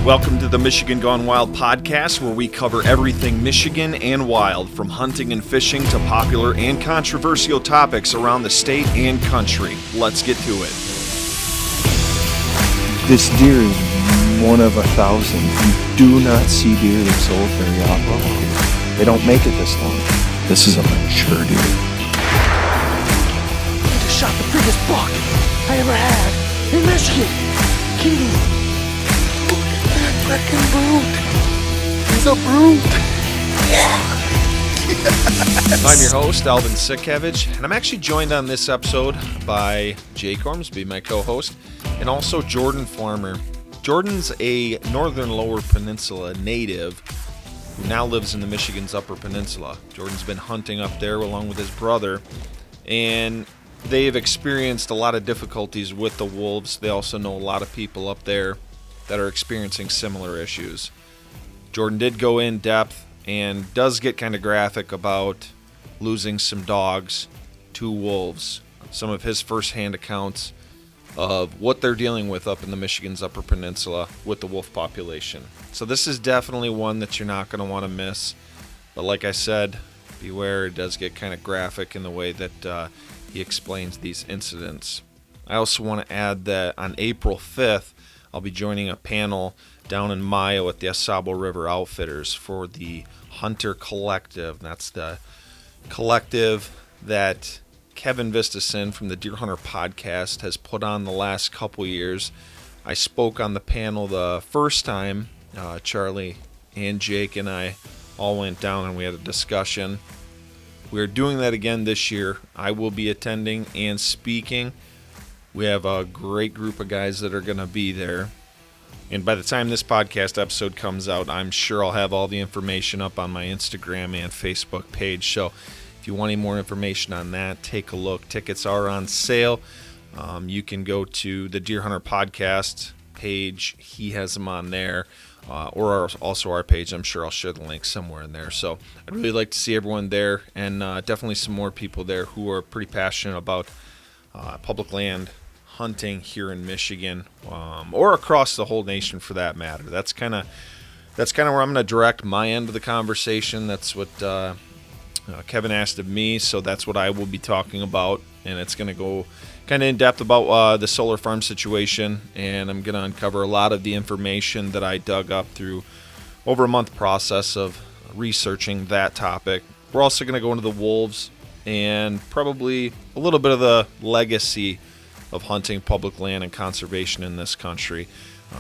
Welcome to the Michigan Gone Wild podcast, where we cover everything Michigan and wild, from hunting and fishing to popular and controversial topics around the state and country. Let's get to it. This deer is one of 1,000. You do not see deer that sold very often. They don't make it this long. This is a mature deer. I just shot the biggest buck I ever had in Michigan. King. Look at that frickin' brute. He's a brute. Yes. I'm your host, Alvin and I'm actually joined on this episode by Jake Ormsby, my co-host, and also Jordan Farmer. Jordan's a northern Lower Peninsula native who now lives in the Michigan's Upper Peninsula. Jordan's been hunting up there along with his brother, and they've experienced a lot of difficulties with the wolves. They also know a lot of people up there that are experiencing similar issues. Jordan did go in depth and does get kind of graphic about losing some dogs to wolves. Some of his firsthand accounts of what they're dealing with up in the Michigan's Upper Peninsula with the wolf population. So this is definitely one that you're not going to want to miss. But like I said, beware, it does get kind of graphic in the way that he explains these incidents. I also want to add that on April 5th, I'll be joining a panel down in Mayo at the Asabo River Outfitters for the Hunter Collective. That's the collective that Kevin Vistison from the Deer Hunter podcast has put on the last couple years. I spoke on the panel the first time. Charlie and Jake and I all went down and we had a discussion. We're doing that again this year. I will be attending and speaking. We have a great group of guys that are going to be there. And by the time this podcast episode comes out, I'm sure I'll have all the information up on my Instagram and Facebook page. So if you want any more information on that, take a look. Tickets are on sale. You can go to the Deer Hunter podcast page. He has them on there. Or also our page. I'm sure I'll share the link somewhere in there. So I'd really like to see everyone there, and definitely some more people there who are pretty passionate about public land hunting here in Michigan, or across the whole nation for that matter. That's kind of where I'm going to direct my end of the conversation. That's what Kevin asked of me, so that's what I will be talking about, and it's going to go kind of in depth about the solar farm situation, and I'm going to uncover a lot of the information that I dug up through over a month process of researching that topic. We're also going to go into the wolves and probably a little bit of the legacy of hunting public land and conservation in this country.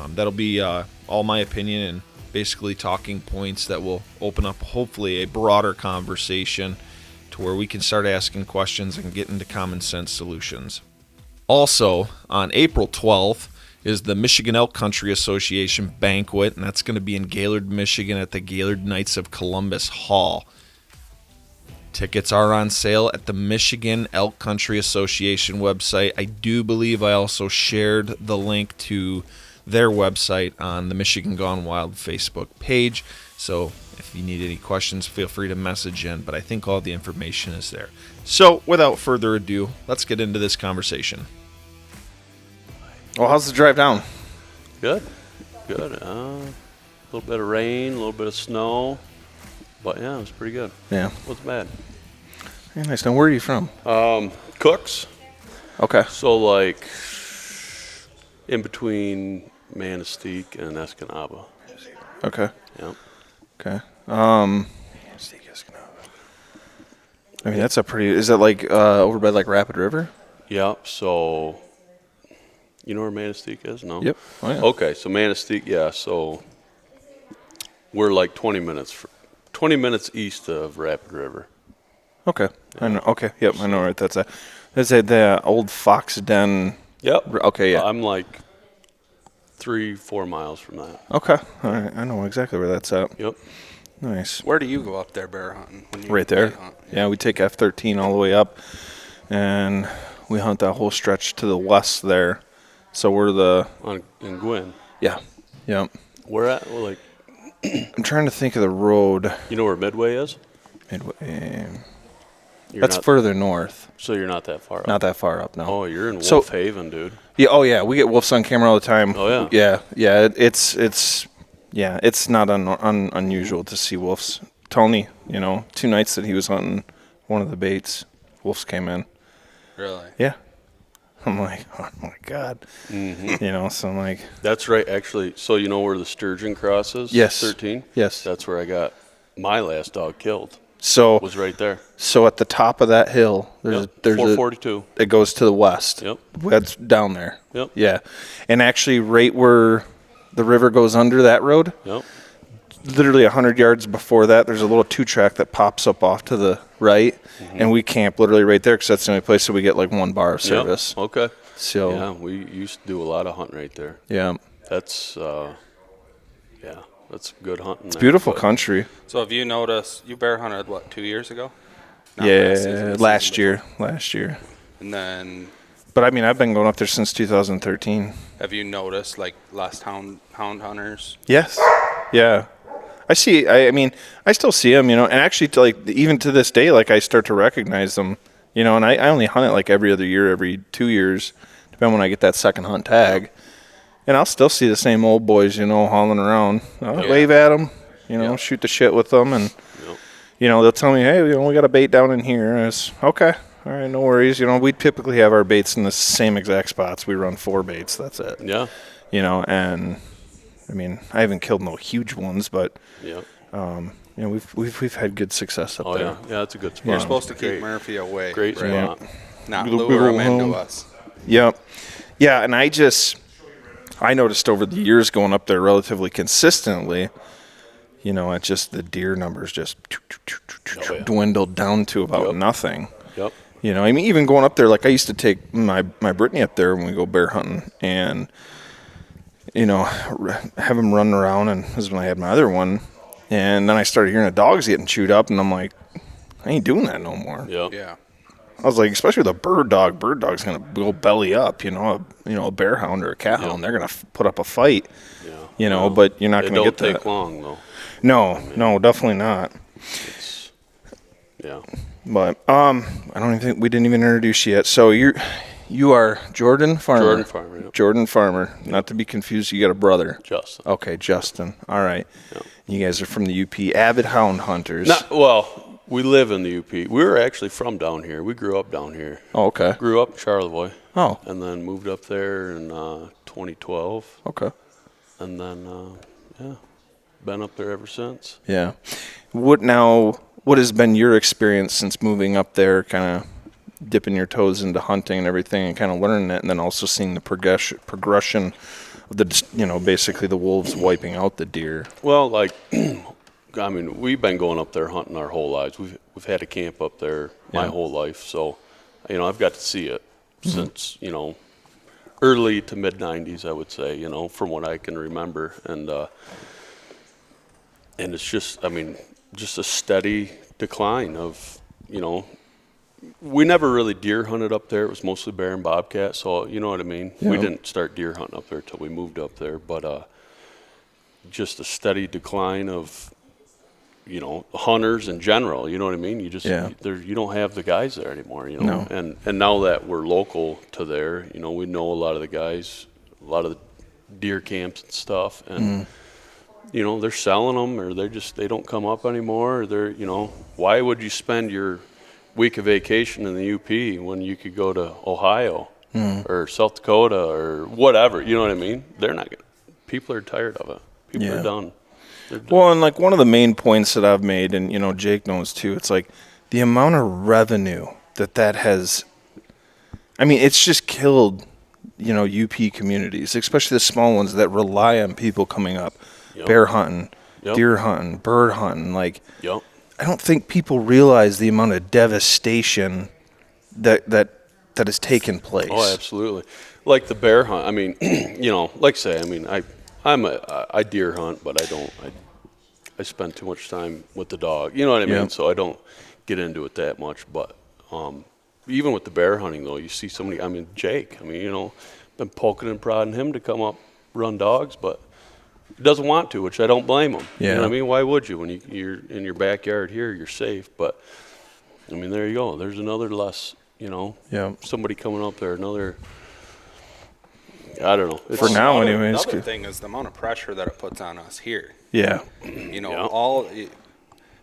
That'll be all my opinion and basically talking points that will open up hopefully a broader conversation to where we can start asking questions and get into common sense solutions. Also, on April 12th is the Michigan Elk Country Association banquet, and that's going to be in Gaylord, Michigan at the Gaylord Knights of Columbus Hall. Tickets are on sale at the Michigan Elk Country Association website. I do believe I also shared the link to their website on the Michigan Gone Wild Facebook page. So if you need any questions, feel free to message in, but I think all the information is there. So without further ado, let's get into this conversation. Well, how's the drive down? Good. A little bit of rain, a little bit of snow, but yeah, it was pretty good. Yeah. Wasn't bad. Very nice. Now, where are you from? Cooks. Okay. So like in between Manistee and Escanaba. Okay. Yeah. Okay. I mean, that's a pretty. Is that like over by like Rapid River? Yep. So you know where Manistee is? No. Yep. Oh, yeah. Okay. So Manistee, yeah. So we're like 20 minutes east of Rapid River. Okay. Yeah. I know. Okay. Yep. I know where that's at. That's at the old Fox Den. Yep. Okay. Yeah. I'm like 3-4 miles from that. Okay. All right. I know exactly where that's at. Yep. Nice. Where do you go up there bear hunting? When you Right there. hunt? Yeah, we take F-13 all the way up, and we hunt that whole stretch to the west there. So we're In Gwynn. Yeah. Yep. Where at? Well, like, I'm trying to think of the road. you know where Midway is? Midway. You're That's not, further north. So you're not that far up. Not that far up, no. Oh, you're in Wolf So- Haven, dude. Yeah. Oh, yeah. We get wolves on camera all the time. Oh, yeah. Yeah. Yeah. It's Yeah, it's not unusual to see wolves. Tony, 2 nights that he was hunting one of the baits, wolves came in. Really? Yeah. I'm like, oh my God. Mm-hmm. So I'm like. That's right, actually. So you know where the sturgeon crosses? Yes. 13? Yes. That's where I got my last dog killed. So Was right there. So at the top of that hill, there's 442. It goes to the west. Yep. That's down there. Yep. Yeah. And actually right where the river goes under that road, Yep. literally 100 yards before that, there's a little 2-track that pops up off to the right, and we camp literally right there because that's the only place that we get like 1 bar of service. Yep. Okay. So yeah, we used to do a lot of hunting right there. Yeah. That's that's good hunting. It's beautiful country. So have you noticed, you bear hunted, 2 years ago? Not Yeah, season, last season year. And then But I mean, I've been going up there since 2013. have you noticed, less hound hunters? Yes. Yeah. I see. I mean, I still see them, and actually, even to this day, I start to recognize them, and I only hunt it every other year, every 2 years, depending when I get that second hunt tag. And I'll still see the same old boys, hauling around. I'll wave at them, shoot the shit with them, and they'll tell me, hey, we got a bait down in here. And it's okay. All right, no worries. We typically have our baits in the same exact spots. We run 4 baits. That's it. Yeah. And I mean, I haven't killed no huge ones, but we've had good success up there. Yeah, that's a good spot. You're supposed to keep Murphy away. Great spot. Not Little lure him home. into us. Yep. Yeah, and I noticed over the years going up there relatively consistently, it's just the deer numbers just dwindled down to about nothing. Yep. I mean, even going up there, I used to take my Brittany up there when we go bear hunting, and have him run around, and this is when I had my other one, and then I started hearing the dogs getting chewed up, and I'm like, I ain't doing that no more. Yep. Yeah. I was like, especially with a bird dog's gonna go belly up, a bear hound or a cat hound, they're gonna put up a fight, but you're not gonna get that. It don't take long though. No, definitely not. Yeah. But I don't even think we didn't even introduce you yet. So you are Jordan Farmer. Jordan Farmer. Yep. Jordan Farmer. Not to be confused, you got a brother. Justin. Okay, Justin. All right. Yep. You guys are from the UP, avid hound hunters. We live in the UP. We were actually from down here. We grew up down here. Oh, okay. Grew up in Charlevoix. Oh. And then moved up there in 2012. Okay. And then, been up there ever since. Yeah. What has been your experience since moving up there, kind of dipping your toes into hunting and everything and kind of learning it, and then also seeing the progression of the, basically the wolves wiping out the deer? Well, I mean, we've been going up there hunting our whole lives. We've had a camp up there my whole life. So, I've got to see it since, early to mid 90s, I would say, from what I can remember. And it's just, just a steady decline of, we never really deer hunted up there. It was mostly bear and bobcat. So, you know what I mean? Yeah. We didn't start deer hunting up there till we moved up there. But just a steady decline of, hunters in general. You know what I mean? You just, you don't have the guys there anymore, No. And now that we're local to there, we know a lot of the guys, a lot of the deer camps and stuff. And, they're selling them, or they don't come up anymore. Or they're, why would you spend your week of vacation in the UP when you could go to Ohio or South Dakota or whatever? You know what I mean? They're not gonna, people are tired of it. People are done. Well, and one of the main points that I've made, and Jake knows too, it's the amount of revenue that has, it's just killed, UP communities, especially the small ones that rely on people coming up, bear hunting, deer hunting, bird hunting. I don't think people realize the amount of devastation that has taken place. Oh, absolutely. Like the bear hunt. Like I say, I deer hunt, but I spend too much time with the dog. You know what I mean? Yeah. So I don't get into it that much. But even with the bear hunting, though, you see somebody. Jake. Been poking and prodding him to come up, run dogs, but he doesn't want to, which I don't blame him. Yeah. You know what I mean? Why would you? When you're in your backyard here, you're safe. But there you go. There's another less. Somebody coming up there, another I don't know. For now, anyways. Another thing is the amount of pressure that it puts on us here. Yeah. You know,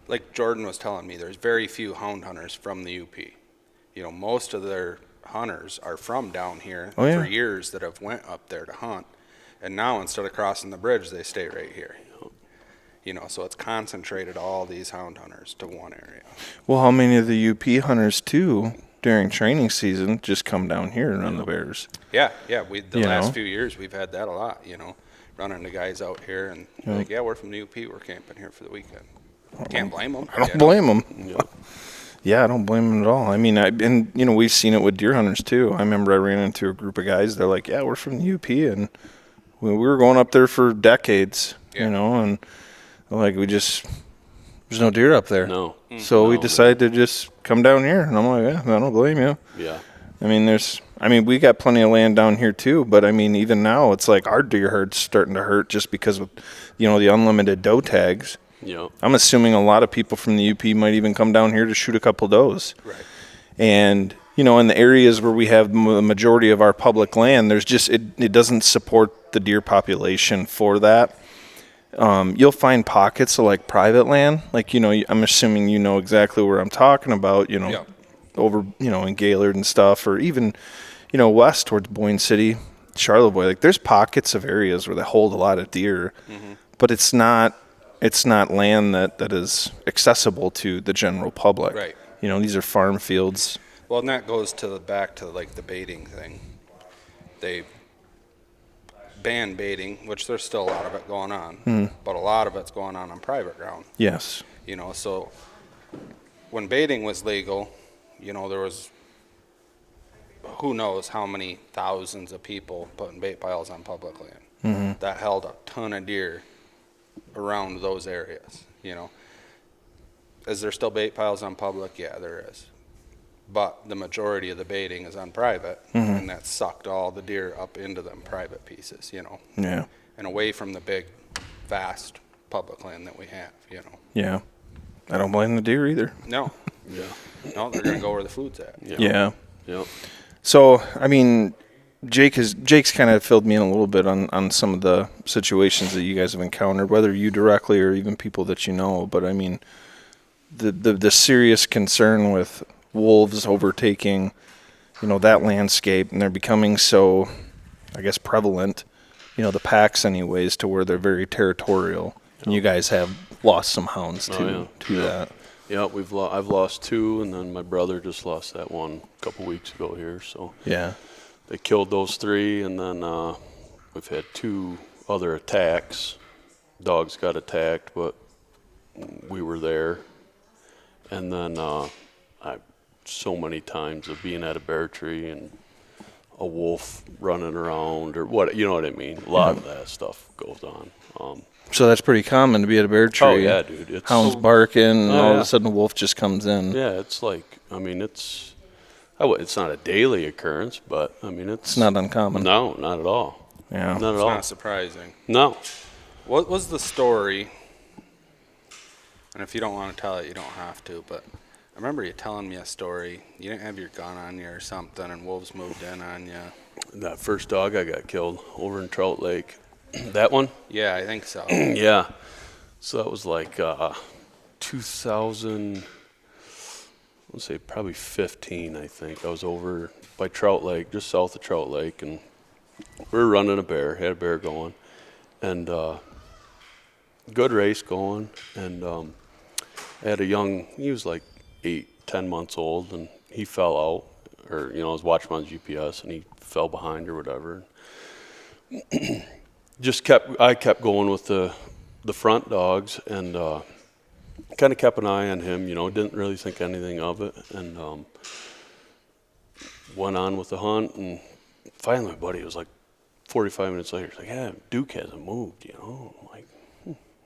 like Jordan was telling me, there's very few hound hunters from the UP. You know, most of their hunters are from down here for years that have went up there to hunt. And now instead of crossing the bridge, they stay right here. You know, so it's concentrated all these hound hunters to one area. Well, how many of the UP hunters, too, during training season just come down here and run the bears? Yeah. The last few years, we've had that a lot, you know, running the guys out here and like, we're from the UP, we're camping here for the weekend. Can't blame them. I don't blame them. Yeah, I don't blame them at all. I mean, and you know, we've seen it with deer hunters, too. I remember I ran into a group of guys, they're like, yeah, we're from the UP, and we were going up there for decades, you know, and like there's no deer up there. No. So we decided to just come down here, and I'm like, yeah, I don't blame you. Yeah. I mean, we got plenty of land down here too, but I mean, even now it's like our deer herd's starting to hurt just because of, you know, the unlimited doe tags. Yeah. I'm assuming a lot of people from the UP might even come down here to shoot a couple does. Right. And, you know, in the areas where we have the majority of our public land, there's just, it doesn't support the deer population for that. You'll find pockets of like private land, like, you know, I'm assuming you know exactly where I'm talking about, you know, over, you know, in Gaylord and stuff, or even, you know, west towards Boyne City, Charlevoix. Like there's pockets of areas where they hold a lot of deer, but it's not land that is accessible to the general public. Right. You know, these are farm fields. Well, and that goes back to like the baiting thing. They ban baiting, which there's still a lot of it going on, but a lot of it's going on private ground. Yes. You know, so when baiting was legal, you know, there was who knows how many thousands of people putting bait piles on public land. That held a ton of deer around those areas, you know. Is there still bait piles on public? Yeah, there is. But the majority of the baiting is on private, and that sucked all the deer up into them private pieces, you know. Yeah. And away from the big, vast public land that we have, you know. Yeah. I don't blame the deer either. No. No, they're going to go where the food's at. Yeah. Yep. So, I mean, Jake's kind of filled me in a little bit on some of the situations that you guys have encountered, whether you directly or even people that you know. But, I mean, the serious concern with wolves overtaking, you know, that landscape, and they're becoming so, I guess, prevalent, you know, the packs anyways, to where they're very territorial. And you guys have lost some hounds to that. Yeah, I've lost 2, and then my brother just lost that one a couple weeks ago here. So Yeah. they killed those 3, and then we've had 2 other attacks. Dogs got attacked, but we were there. And then so many times of being at a bear tree and a wolf running around or what, you know what I mean? A lot of that stuff goes on. So that's pretty common to be at a bear tree. Oh, yeah, dude. It's hounds barking, and all of a sudden a wolf just comes in. Yeah, it's like, I mean, it's not a daily occurrence, but, I mean, It's not uncommon. No, not at all. Yeah. Not at It's all. not surprising. No. What was the story? And if you don't want to tell it, you don't have to, but I remember you telling me a story. You didn't have your gun on you or something, and wolves moved in on you. That first dog I got killed over in Trout Lake. That one? Yeah, I think so. Yeah. So that was like 2000, let's say probably 15, I think. I was over by Trout Lake, just south of Trout Lake, and we were running a bear, had a bear going, and good race going, and I had a young, he was like 8-10 months old, and he fell out, or, you know, I was watching him on GPS, and he fell behind or whatever. I kept going with the front dogs, and kind of kept an eye on him, you know, didn't really think anything of it, and went on with the hunt, and finally my buddy was like 45 minutes later, he's like, yeah, Duke hasn't moved, you know. I'm like,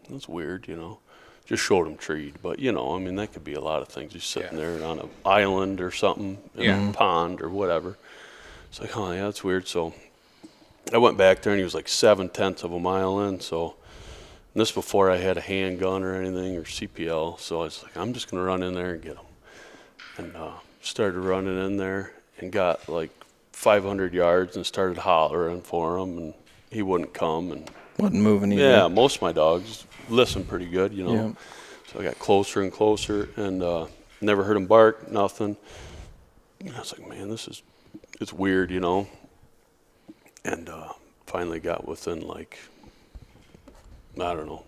that's weird, you know. Just showed him treed, but, you know, I mean, that could be a lot of things. Just sitting there on an island or something, in a pond or whatever. It's like, oh, yeah, that's weird. So I went back there, and he was like 7/10 of a mile in. So and this before I had a handgun or anything or CPL. So I was like, I'm just going to run in there and get him. And started running in there and got like 500 yards and started hollering for him, and he wouldn't come. And Wasn't moving either. yeah, most of my dogs listen pretty good, you know. Yeah. So I got closer and closer, and never heard him bark, nothing. And I was like, man, it's weird, you know. And finally got within, like, I don't know,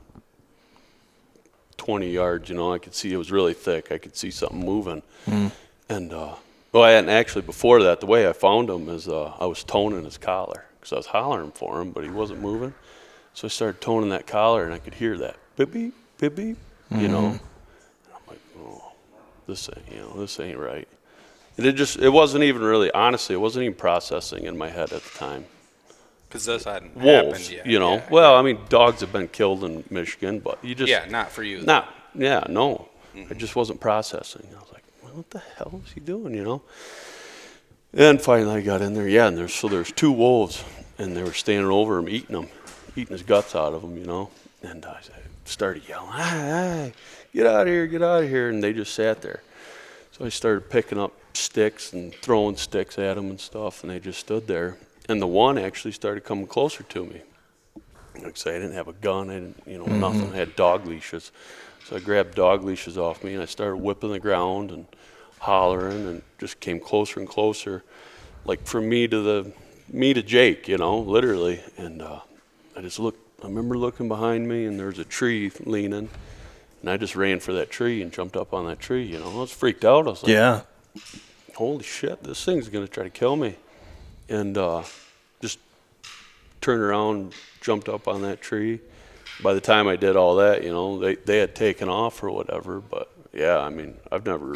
20 yards, you know. I could see it was really thick. I could see something moving. And, and actually before that, the way I found him is I was toning his collar because I was hollering for him, but he wasn't moving. So I started toning that collar, and I could hear that beep, beep, beep, beep, you know. And I'm like, oh, this ain't right. And it wasn't even really, honestly, it wasn't even processing in my head at the time. Because this hadn't Wolves, happened yet. you know. Yeah, well, I mean, dogs have been killed in Michigan, but you just... Yeah, not for you. No. I just wasn't processing. I was like, well, what the hell is he doing, you know? And finally I got in there, and there's 2 wolves, and they were standing over him, eating his guts out of him, you know? And I started yelling, hey, get out of here, and they just sat there. So I started picking up sticks and throwing sticks at them and stuff, and they just stood there. And the one actually started coming closer to me. Like I say, I didn't have a gun, I didn't, nothing. I had dog leashes. So I grabbed dog leashes off me, and I started whipping the ground and hollering, and just came closer and closer, like from me to Jake, you know, literally. And I remember looking behind me, and there was a tree leaning, and I just ran for that tree and jumped up on that tree, you know. I was freaked out. I was like, Yeah. holy shit, this thing's going to try to kill me. And just turned around, jumped up on that tree. By the time I did all that, you know, they had taken off or whatever. But, yeah, I mean, I've never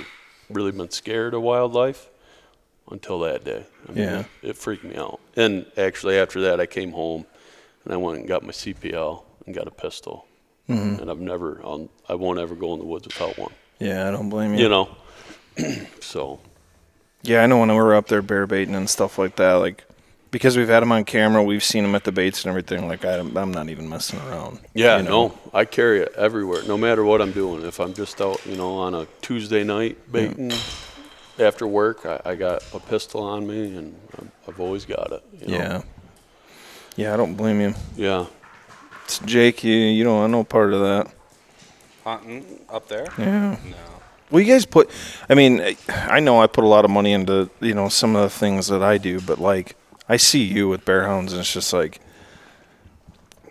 really been scared of wildlife until that day. I mean, Yeah. it freaked me out. And actually after that, I came home, and I went and got my CPL and got a pistol. And I won't ever go in the woods without one. Yeah, I don't blame you. You know? So... Yeah, I know when we were up there bear baiting and stuff like that, like, because we've had them on camera, we've seen them at the baits and everything, like, I'm not even messing around. Yeah, you know? no, I carry it everywhere, no matter what I'm doing. If I'm just out, you know, on a Tuesday night baiting after work, I got a pistol on me, and I've always got it. You know? Yeah. Yeah, I don't blame you. Yeah. It's Jake, you don't want no part of that. Hunting up there? Yeah. No. Well, you guys I know I put a lot of money into, some of the things that I do, but, like, I see you with bear hounds, and it's just like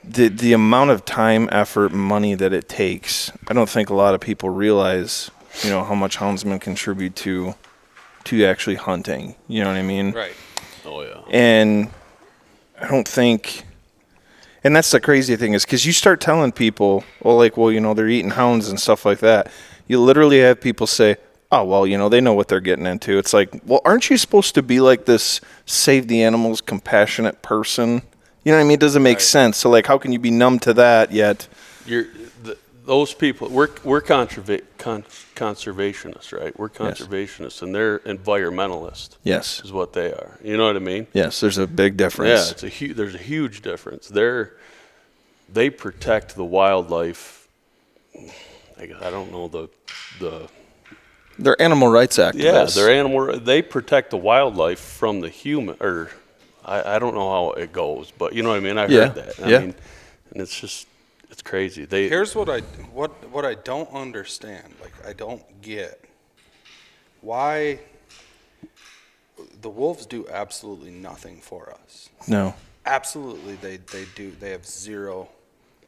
the amount of time, effort, money that it takes. I don't think a lot of people realize, how much houndsmen contribute to actually hunting. You know what I mean? Right. Oh, yeah. And I don't think, and that's the crazy thing is because you start telling people, they're eating hounds and stuff like that. You literally have people say, oh, well, they know what they're getting into. It's like, well, aren't you supposed to be like this save the animals, compassionate person? You know what I mean? It doesn't make sense. So, like, how can you be numb to that yet? Those people, we're conservationists, right? We're conservationists, and they're environmentalists. Yes. Is what they are. You know what I mean? Yes, there's a big difference. Yeah, there's a huge difference. They protect the wildlife. I don't know the They're animal rights activists. Yeah, they protect the wildlife from the human, or I don't know how it goes, but you know what I mean? I heard that. I mean, and it's crazy. Here's what I don't understand. Like, I don't get why the wolves do absolutely nothing for us. No. Absolutely, they do. They have zero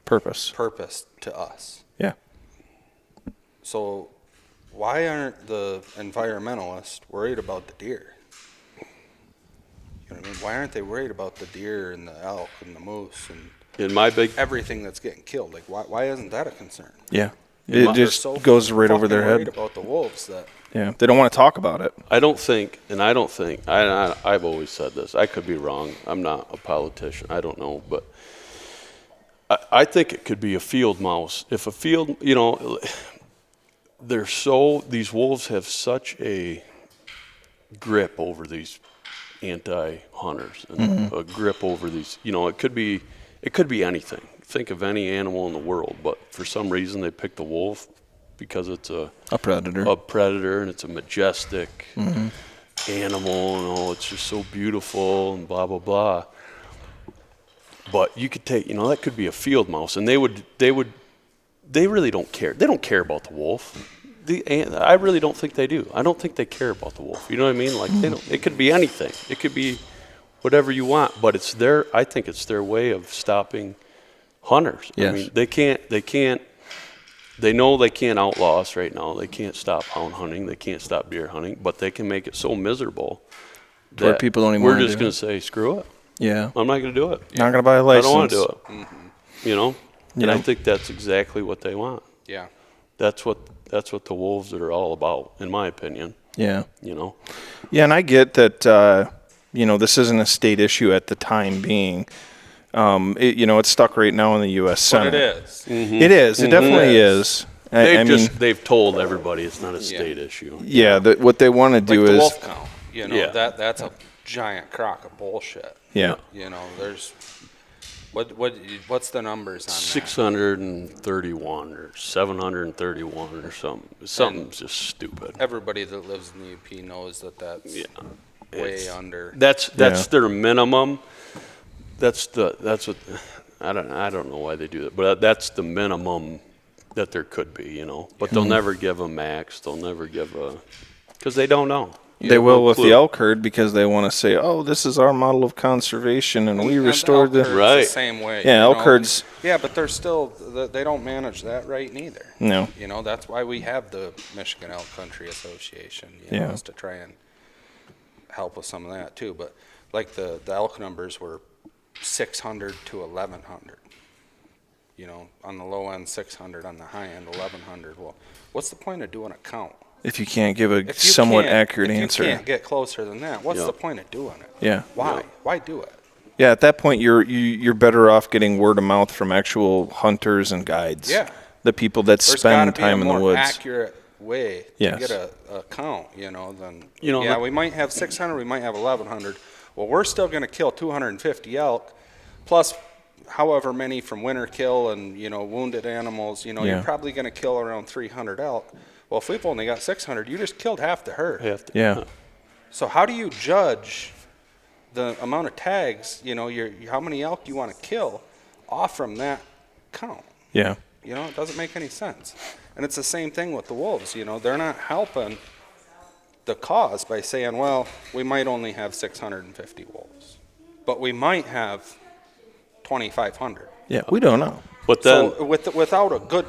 purpose to us. Yeah. So why aren't the environmentalists worried about the deer? You know what I mean? Why aren't they worried about the deer and the elk and the moose and everything that's getting killed? Like, why isn't that a concern? Yeah. It just goes right over their head. Worried about the wolves that. Yeah, they don't want to talk about it. I've always said this. I could be wrong. I'm not a politician. I don't know, but I think it could be a field mouse. If a field, these wolves have such a grip over these anti-hunters and a grip over these, it could be anything. Think of any animal in the world, but for some reason they pick the wolf because it's a predator. A predator, and it's a majestic, animal and it's just so beautiful and blah blah blah. But you could take, that could be a field mouse, and they really don't care. They don't care about the wolf. I really don't think they do. I don't think they care about the wolf. You know what I mean? Like they don't. It could be anything. It could be whatever you want. But I think it's their way of stopping hunters. Yes. I mean, they can't. They know they can't outlaw us right now. They can't stop hound hunting. They can't stop deer hunting. But they can make it so miserable Where that people don't even we're wanna just do going it. to say, screw it. Yeah. I'm not going to do it. Not going to buy a license. I don't want to do it. And Yeah. I think that's exactly what they want. Yeah. That's what the wolves are all about, in my opinion. Yeah. Yeah, and I get that, this isn't a state issue at the time being. It's stuck right now in the U.S. Senate. But it is. It is. It definitely is. They've told everybody it's not a state issue. Yeah, what they want to do Like the is. wolf count. Yeah. That's a giant crock of bullshit. Yeah. There's what's the numbers on 631 or 731 or something. Something's just stupid. that? Everybody that lives in the UP knows that's way under. That's their minimum. That's what I don't know why they do that, but that's the minimum that there could be, But they'll never give a max. They'll never give because they don't know. They will with the elk herd because they want to say, "Oh, this is our model of conservation, and we restored the." Right. The same way. Yeah, elk herds. Yeah, but they're still they don't manage that right neither. No. That's why we have the Michigan Elk Country Association. Is to try and help with some of that too. But like the elk numbers were 600 to 1,100. On the low end 600, on the high end 1,100. Well, what's the point of doing a count? If you can't give a somewhat accurate if answer. you can't get closer than that, what's the point of doing it? Yeah. Why? Why do it? Yeah, at that point, you're better off getting word of mouth from actual hunters and guides. Yeah. The people that There's spend time in the woods. There's got to be a more accurate way to get a count, than, we might have 600, we might have 1,100. Well, we're still going to kill 250 elk, plus however many from winter kill and, wounded animals. You're probably going to kill around 300 elk. Well, if we've only got 600, you just killed half the herd. Yeah. So how do you judge the amount of tags, how many elk you want to kill off from that count? Yeah. It doesn't make any sense. And it's the same thing with the wolves. They're not helping the cause by saying, well, we might only have 650 wolves, but we might have 2,500. Yeah, we don't know. But then, so without a good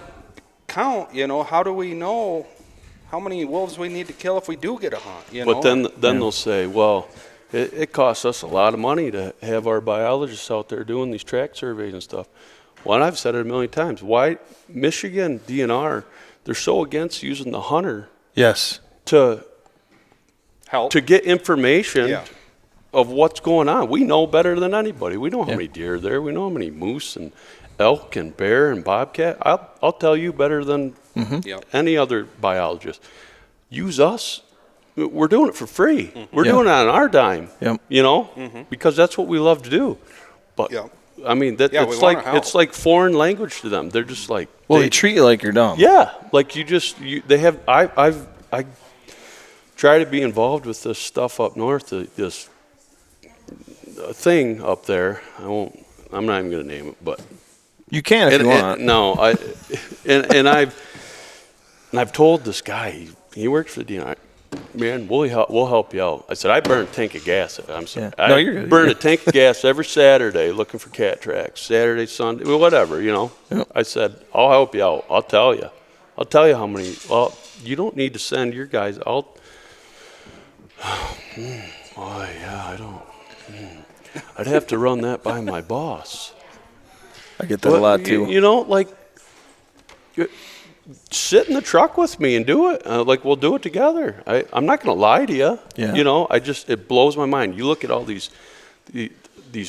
count, how do we know how many wolves we need to kill if we do get a hunt? But then they'll say, well, it costs us a lot of money to have our biologists out there doing these track surveys and stuff. Well, and I've said it a million times. Why Michigan DNR? They're so against using the hunter. Yes. To help to get information of what's going on. We know better than anybody. We know how many deer are there. We know how many moose and elk and bear and bobcat. I'll tell you better than any other biologist. Use us. We're doing it for free. We're doing it on our dime. Because that's what we love to do. But I mean, it's like foreign language to them. They're just like, well, they treat you like you're dumb. Yeah, like they have. I try to be involved with this stuff up north. This thing up there. I'm not even going to name it, but you can if you want. I've told this guy. He works for the DNR. Man, we'll help you out. I said, I burn a tank of gas. I'm sorry. No, you're good. Burn a tank of gas every Saturday looking for cat tracks. Saturday, Sunday, whatever, I said, I'll help you out. I'll tell you how many. Well, you don't need to send your guys out. I don't. I'd have to run that by my boss. I get that a lot too. Sit in the truck with me and do it. We'll do it together. I'm not going to lie to you. Yeah. It blows my mind. You look at all these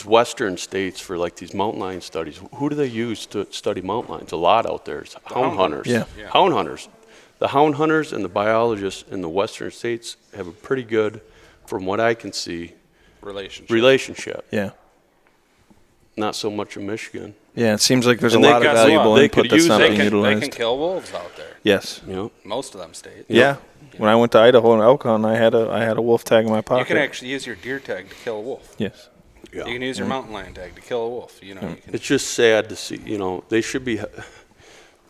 western states for these mountain lion studies. Who do they use to study mountain lions? A lot out there. It's hound hunters. Yeah. Hound hunters. The hound hunters and the biologists in the western states have a pretty good, from what I can see, relationship. Yeah. Not so much in Michigan. Yeah, it seems like there's a lot of valuable input that's not being utilized. They can kill wolves out there. Yes. Most of them states. Yeah. When I went to Idaho and elk hunt, I had a wolf tag in my pocket. You can actually use your deer tag to kill a wolf. Yes. Yeah. You can use your mountain lion tag to kill a wolf. You can, It's just sad to see. They should be,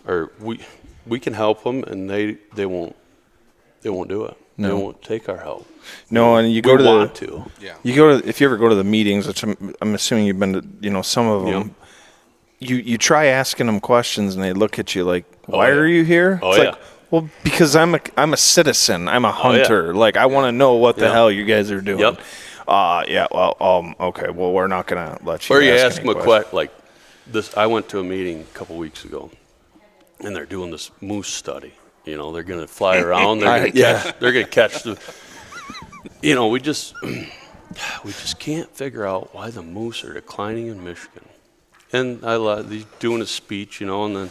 or we can help them, and they won't do it. No. They won't take our help. No, and you go we to want the. to. Yeah. You go to, if you ever go to the meetings, which I'm assuming you've been to, some of them. You try asking them questions, and they look at you like, "Why are you here?" Oh, it's yeah. like, well, because I'm a citizen. I'm a hunter. Like, I want to know what the hell you guys are doing. Yep. Yeah. Well, okay. Well, we're not gonna let you. Or you ask ask any them a questions. question like this. I went to a meeting a couple weeks ago, and they're doing this moose study. They're going to fly around. They're going to catch the. We just can't figure out why the moose are declining in Michigan. And he's doing a speech, and then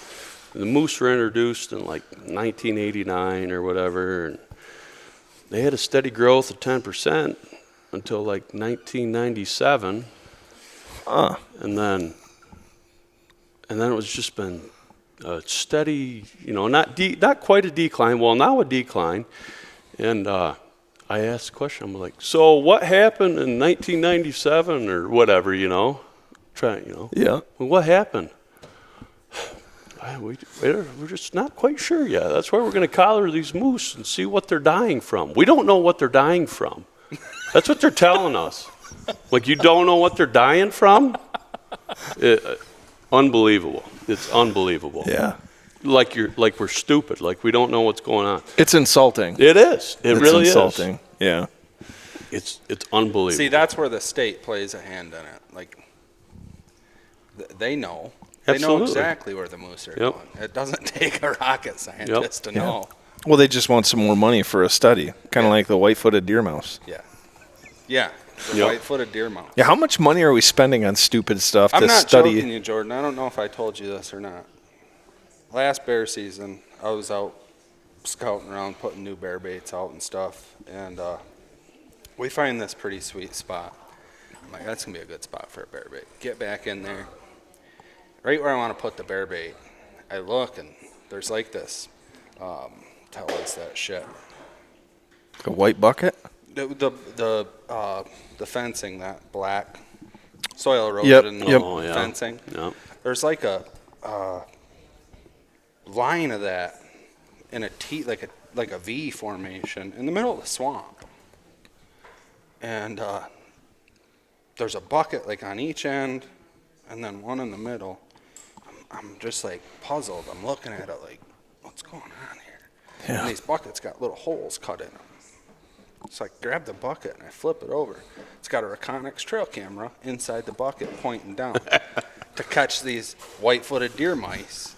the moose were introduced in like 1989 or whatever, and they had a steady growth of 10% until like 1997. And then it was just been a steady, not quite a decline. Well, now a decline. And I asked the question. I'm like, so what happened in 1997 or whatever? Yeah. Well, what happened? We're just not quite sure yet. That's why we're going to collar these moose and see what they're dying from. We don't know what they're dying from. That's what they're telling us. Like, you don't know what they're dying from? Unbelievable. It's unbelievable. Yeah. Like we're stupid. Like we don't know what's going on. It's insulting. It is. It really insulting. is. Yeah. It's unbelievable. See, that's where the state plays a hand in it. Like, they know. They know Absolutely. exactly where the moose are going. It doesn't take a rocket scientist to know. Well, they just want some more money for a study, kind of like the white-footed deer mouse. Yeah. Yeah. The white-footed deer mouse. Yeah. How much money are we spending on stupid stuff I'm to not study? joking you, Jordan. I don't know if I told you this or not. Last bear season, I was out scouting around, putting new bear baits out and stuff, and we find this pretty sweet spot. I'm like, that's going to be a good spot for a bear bait. Get back in there. Right where I want to put the bear bait, I look, and there's like this, tell us that shit. A white bucket? The fencing, that black soil erosion fencing. Yep. There's like a line of that in a T, like a V formation in the middle of the swamp, and there's a bucket like on each end, and then one in the middle. I'm just like puzzled. I'm looking at it like, what's going on here? Yeah. And these buckets got little holes cut in them. So I grab the bucket and I flip it over. It's got a Reconyx trail camera inside the bucket pointing down to catch these white-footed deer mice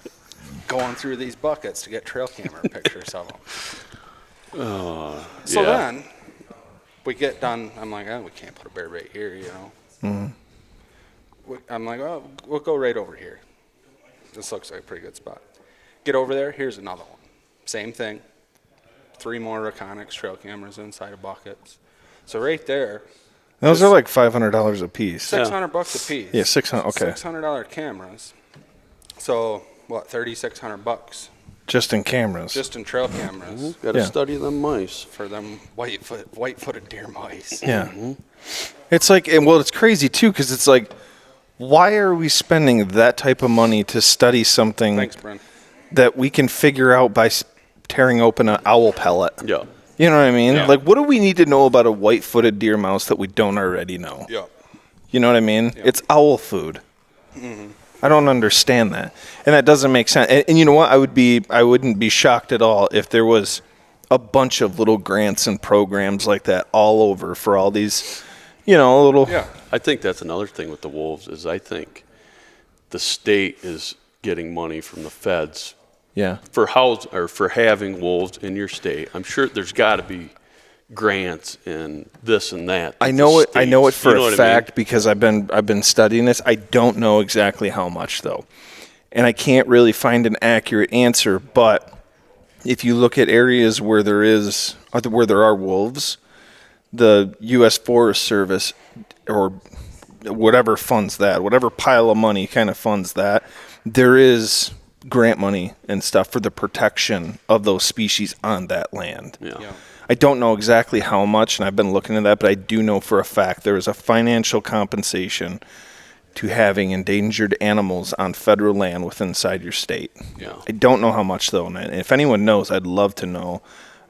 going through these buckets to get trail camera pictures of them. So then we get done. I'm like, we can't put a bear bait here, I'm like, we'll go right over here. This looks like a pretty good spot. Get over there. Here's another one. Same thing. 3 more Reconyx trail cameras inside of buckets. So right there. Those are like $500 a piece. $600 a piece. Yeah, 600. Okay. $600 cameras. So what? $3,600 Just in cameras. just in trail cameras Got to study them mice. for them white-footed deer mice. Yeah. It's like, and well, it's crazy too, because it's like, why are we spending that type of money to study something Thanks, Brent. that we can figure out by tearing open an owl pellet? Yeah. You know what I mean? Yeah. Like, what do we need to know about a white-footed deer mouse that we don't already know? Yeah. You know what I mean? It's owl food. Mm-hmm. I don't understand that, and that doesn't make sense. And you know what? I wouldn't be shocked at all if there was a bunch of little grants and programs like that all over for all these, little. Yeah. I think that's another thing with the wolves is I think the state is getting money from the feds Yeah. for having wolves in your state. I'm sure there's got to be grants and this and that. I know it. I know it for You know a what I fact mean? because I've been studying this. I don't know exactly how much though, and I can't really find an accurate answer. But if you look at areas where there are wolves, the U.S. Forest Service or whatever funds that, whatever pile of money kind of funds that, there is grant money and stuff for the protection of those species on that land. Yeah. I don't know exactly how much, and I've been looking at that, but I do know for a fact there is a financial compensation to having endangered animals on federal land within inside your state. Yeah. I don't know how much though, and if anyone knows, I'd love to know.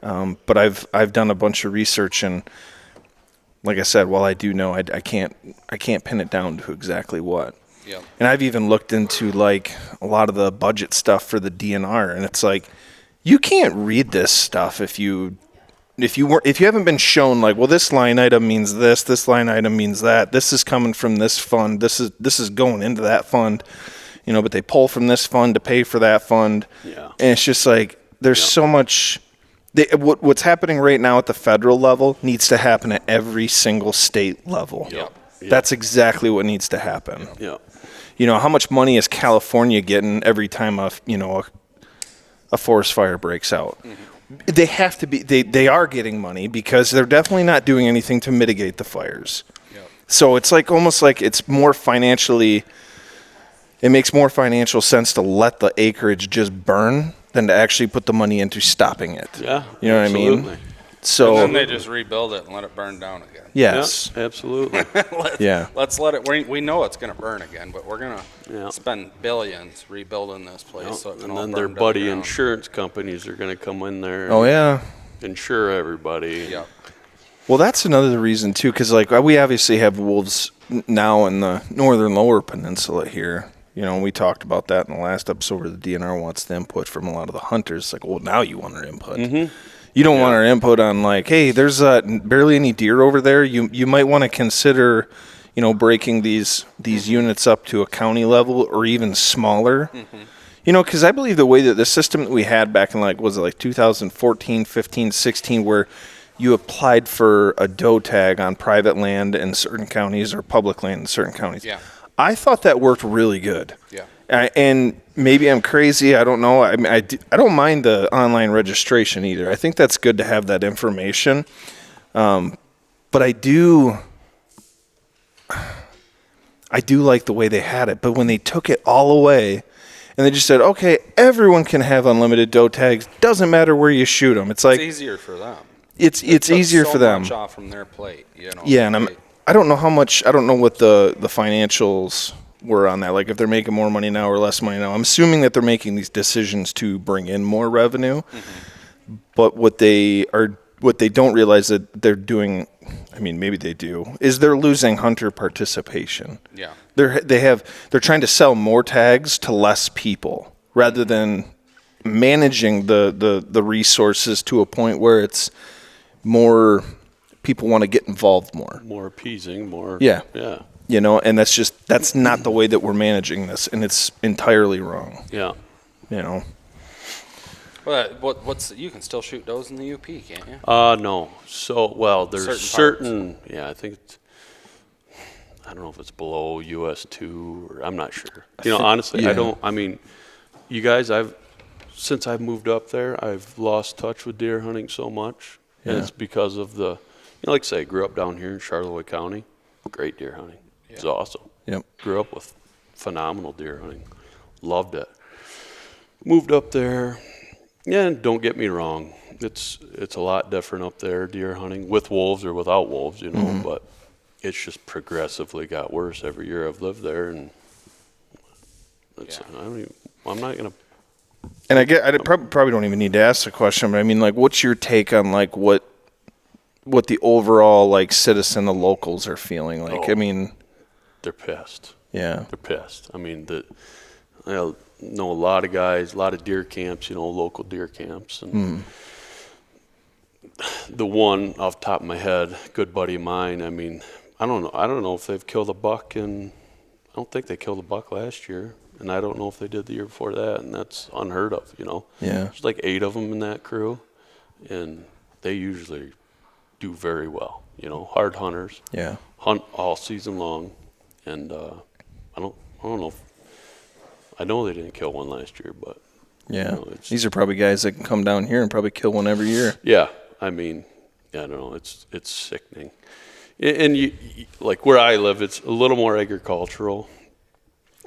But I've done a bunch of research, and like I said, while I do know, I can't pin it down to exactly what. Yep. And I've even looked into like a lot of the budget stuff for the DNR, and it's like you can't read this stuff if you haven't been shown like, well, this line item means this line item means that, this is coming from this fund, this is going into that fund, but they pull from this fund to pay for that fund. Yeah. And it's just like there's so much. What's happening right now at the federal level needs to happen at every single state level. Yep. That's exactly what needs to happen. Yeah. How much money is California getting every time a forest fire breaks out? Mm-hmm. They have to be. They are getting money because they're definitely not doing anything to mitigate the fires. Yep. So it's like almost like it's more financially. It makes more financial sense to let the acreage just burn than to actually put the money into stopping it. Yeah. You know absolutely. what I mean? So And then they just rebuild it and let it burn down again. yes. Yeah, absolutely. Let's let it. We know it's going to burn again, but we're going to Yeah. spend billions rebuilding this place. So it can And all then burn their to the buddy ground. insurance companies are going to come in there Oh and yeah. insure everybody. Yep. Well, that's another reason too, because like we obviously have wolves now in the northern lower peninsula here. We talked about that in the last episode where the DNR wants the input from a lot of the hunters. It's like, well, now you want our input. Mm-hmm. You don't want our input on like, hey, there's barely any deer over there. You might want to consider, breaking these units up to a county level or even smaller. Mm-hmm. Because I believe the way that the system that we had back in 2014, 15, 16, where you applied for a doe tag on private land in certain counties or public land in certain counties. Yeah. I thought that worked really good. Yeah. And maybe I'm crazy. I don't know. I mean, I don't mind the online registration either. I think that's good to have that information. But I do like the way they had it. But when they took it all away and they just said, okay, everyone can have unlimited doe tags. Doesn't matter where you shoot them. It's like It's easier for them. it's easier so for them. much off from their plate. Yeah, and I don't know how much. I don't know what the financials were on that. Like if they're making more money now or less money now. I'm assuming that they're making these decisions to bring in more revenue. Mm-hmm. But what they don't realize that they're doing, I mean, maybe they do, is they're losing hunter participation. Yeah. They're trying to sell more tags to less people rather than managing the resources to a point where it's more people want to get involved more. More appeasing, more. Yeah. Yeah. And that's not the way that we're managing this, and it's entirely wrong. Yeah. Well, you can still shoot does in the UP, can't you? No. So, well, there's certain I think it's, I don't know if it's below US 2 or I'm not sure. Honestly, yeah. I don't, I mean, you guys, since I've moved up there, I've lost touch with deer hunting so much. Yeah. And it's because of like I say, I grew up down here in Charlevoix County. Great deer hunting. It's awesome. Yep. Grew up with phenomenal deer hunting. Loved it. Moved up there. Yeah, and don't get me wrong. It's a lot different up there, deer hunting, with wolves or without wolves, Mm-hmm. but it's just progressively got worse every year I've lived there, and I'm not gonna. And I probably don't even need to ask the question, but I mean, like, what's your take on like what the overall like citizen, the locals are feeling like? Oh. I mean, They're pissed. yeah, They're pissed. I mean, I know a lot of guys, a lot of deer camps, local deer camps, and the one off the top of my head, good buddy of mine. I mean, I don't know if they've killed a buck, and I don't think they killed a buck last year, and I don't know if they did the year before that, and that's unheard of. Yeah. There's like 8 of them in that crew, and they usually do very well. Hard hunters. yeah. Hunt all season long, and I don't know. I know they didn't kill one last year, but Yeah. These are probably guys that can come down here and probably kill one every year. yeah, I mean, I don't know. It's sickening, and you like where I live, it's a little more agricultural,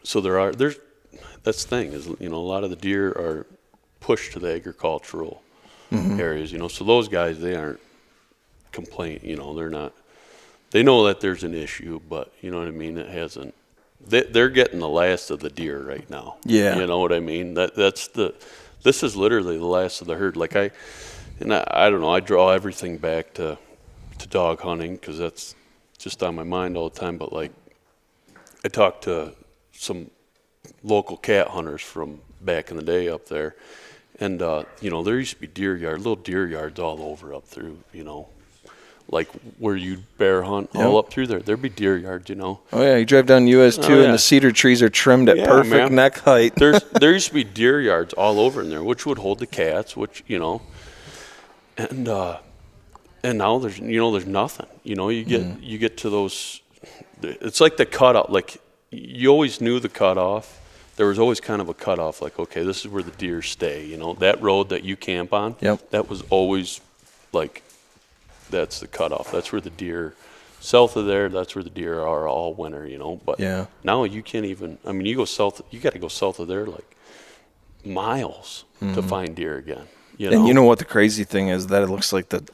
so there's that's the thing is, a lot of the deer are pushed to the agricultural areas, so those guys, they aren't they're not, they know that there's an issue, but you know what I mean? It hasn't, they're getting the last of the deer right now. Yeah. You know what I mean? This is literally the last of the herd. Like I don't know, I draw everything back to dog hunting because that's just on my mind all the time. But like, I talked to some local cat hunters from back in the day up there, and there used to be little deer yards all over up through, like where you bear hunt all up through there. There'd be deer yards, Oh yeah, you drive down US 2 and the cedar trees are trimmed at perfect neck height. There used to be deer yards all over in there, which would hold the cats, and now there's nothing. You get to those. It's like the cutoff. Like you always knew the cutoff. There was always kind of a cutoff. Like, okay, this is where the deer stay. That road that you camp on. Yep. That was always like, that's the cutoff. That's where the deer. South of there, that's where the deer are all winter. But now you can't even. I mean, you go south. You got to go south of there like miles to find deer again. And you know what the crazy thing is? That it looks like the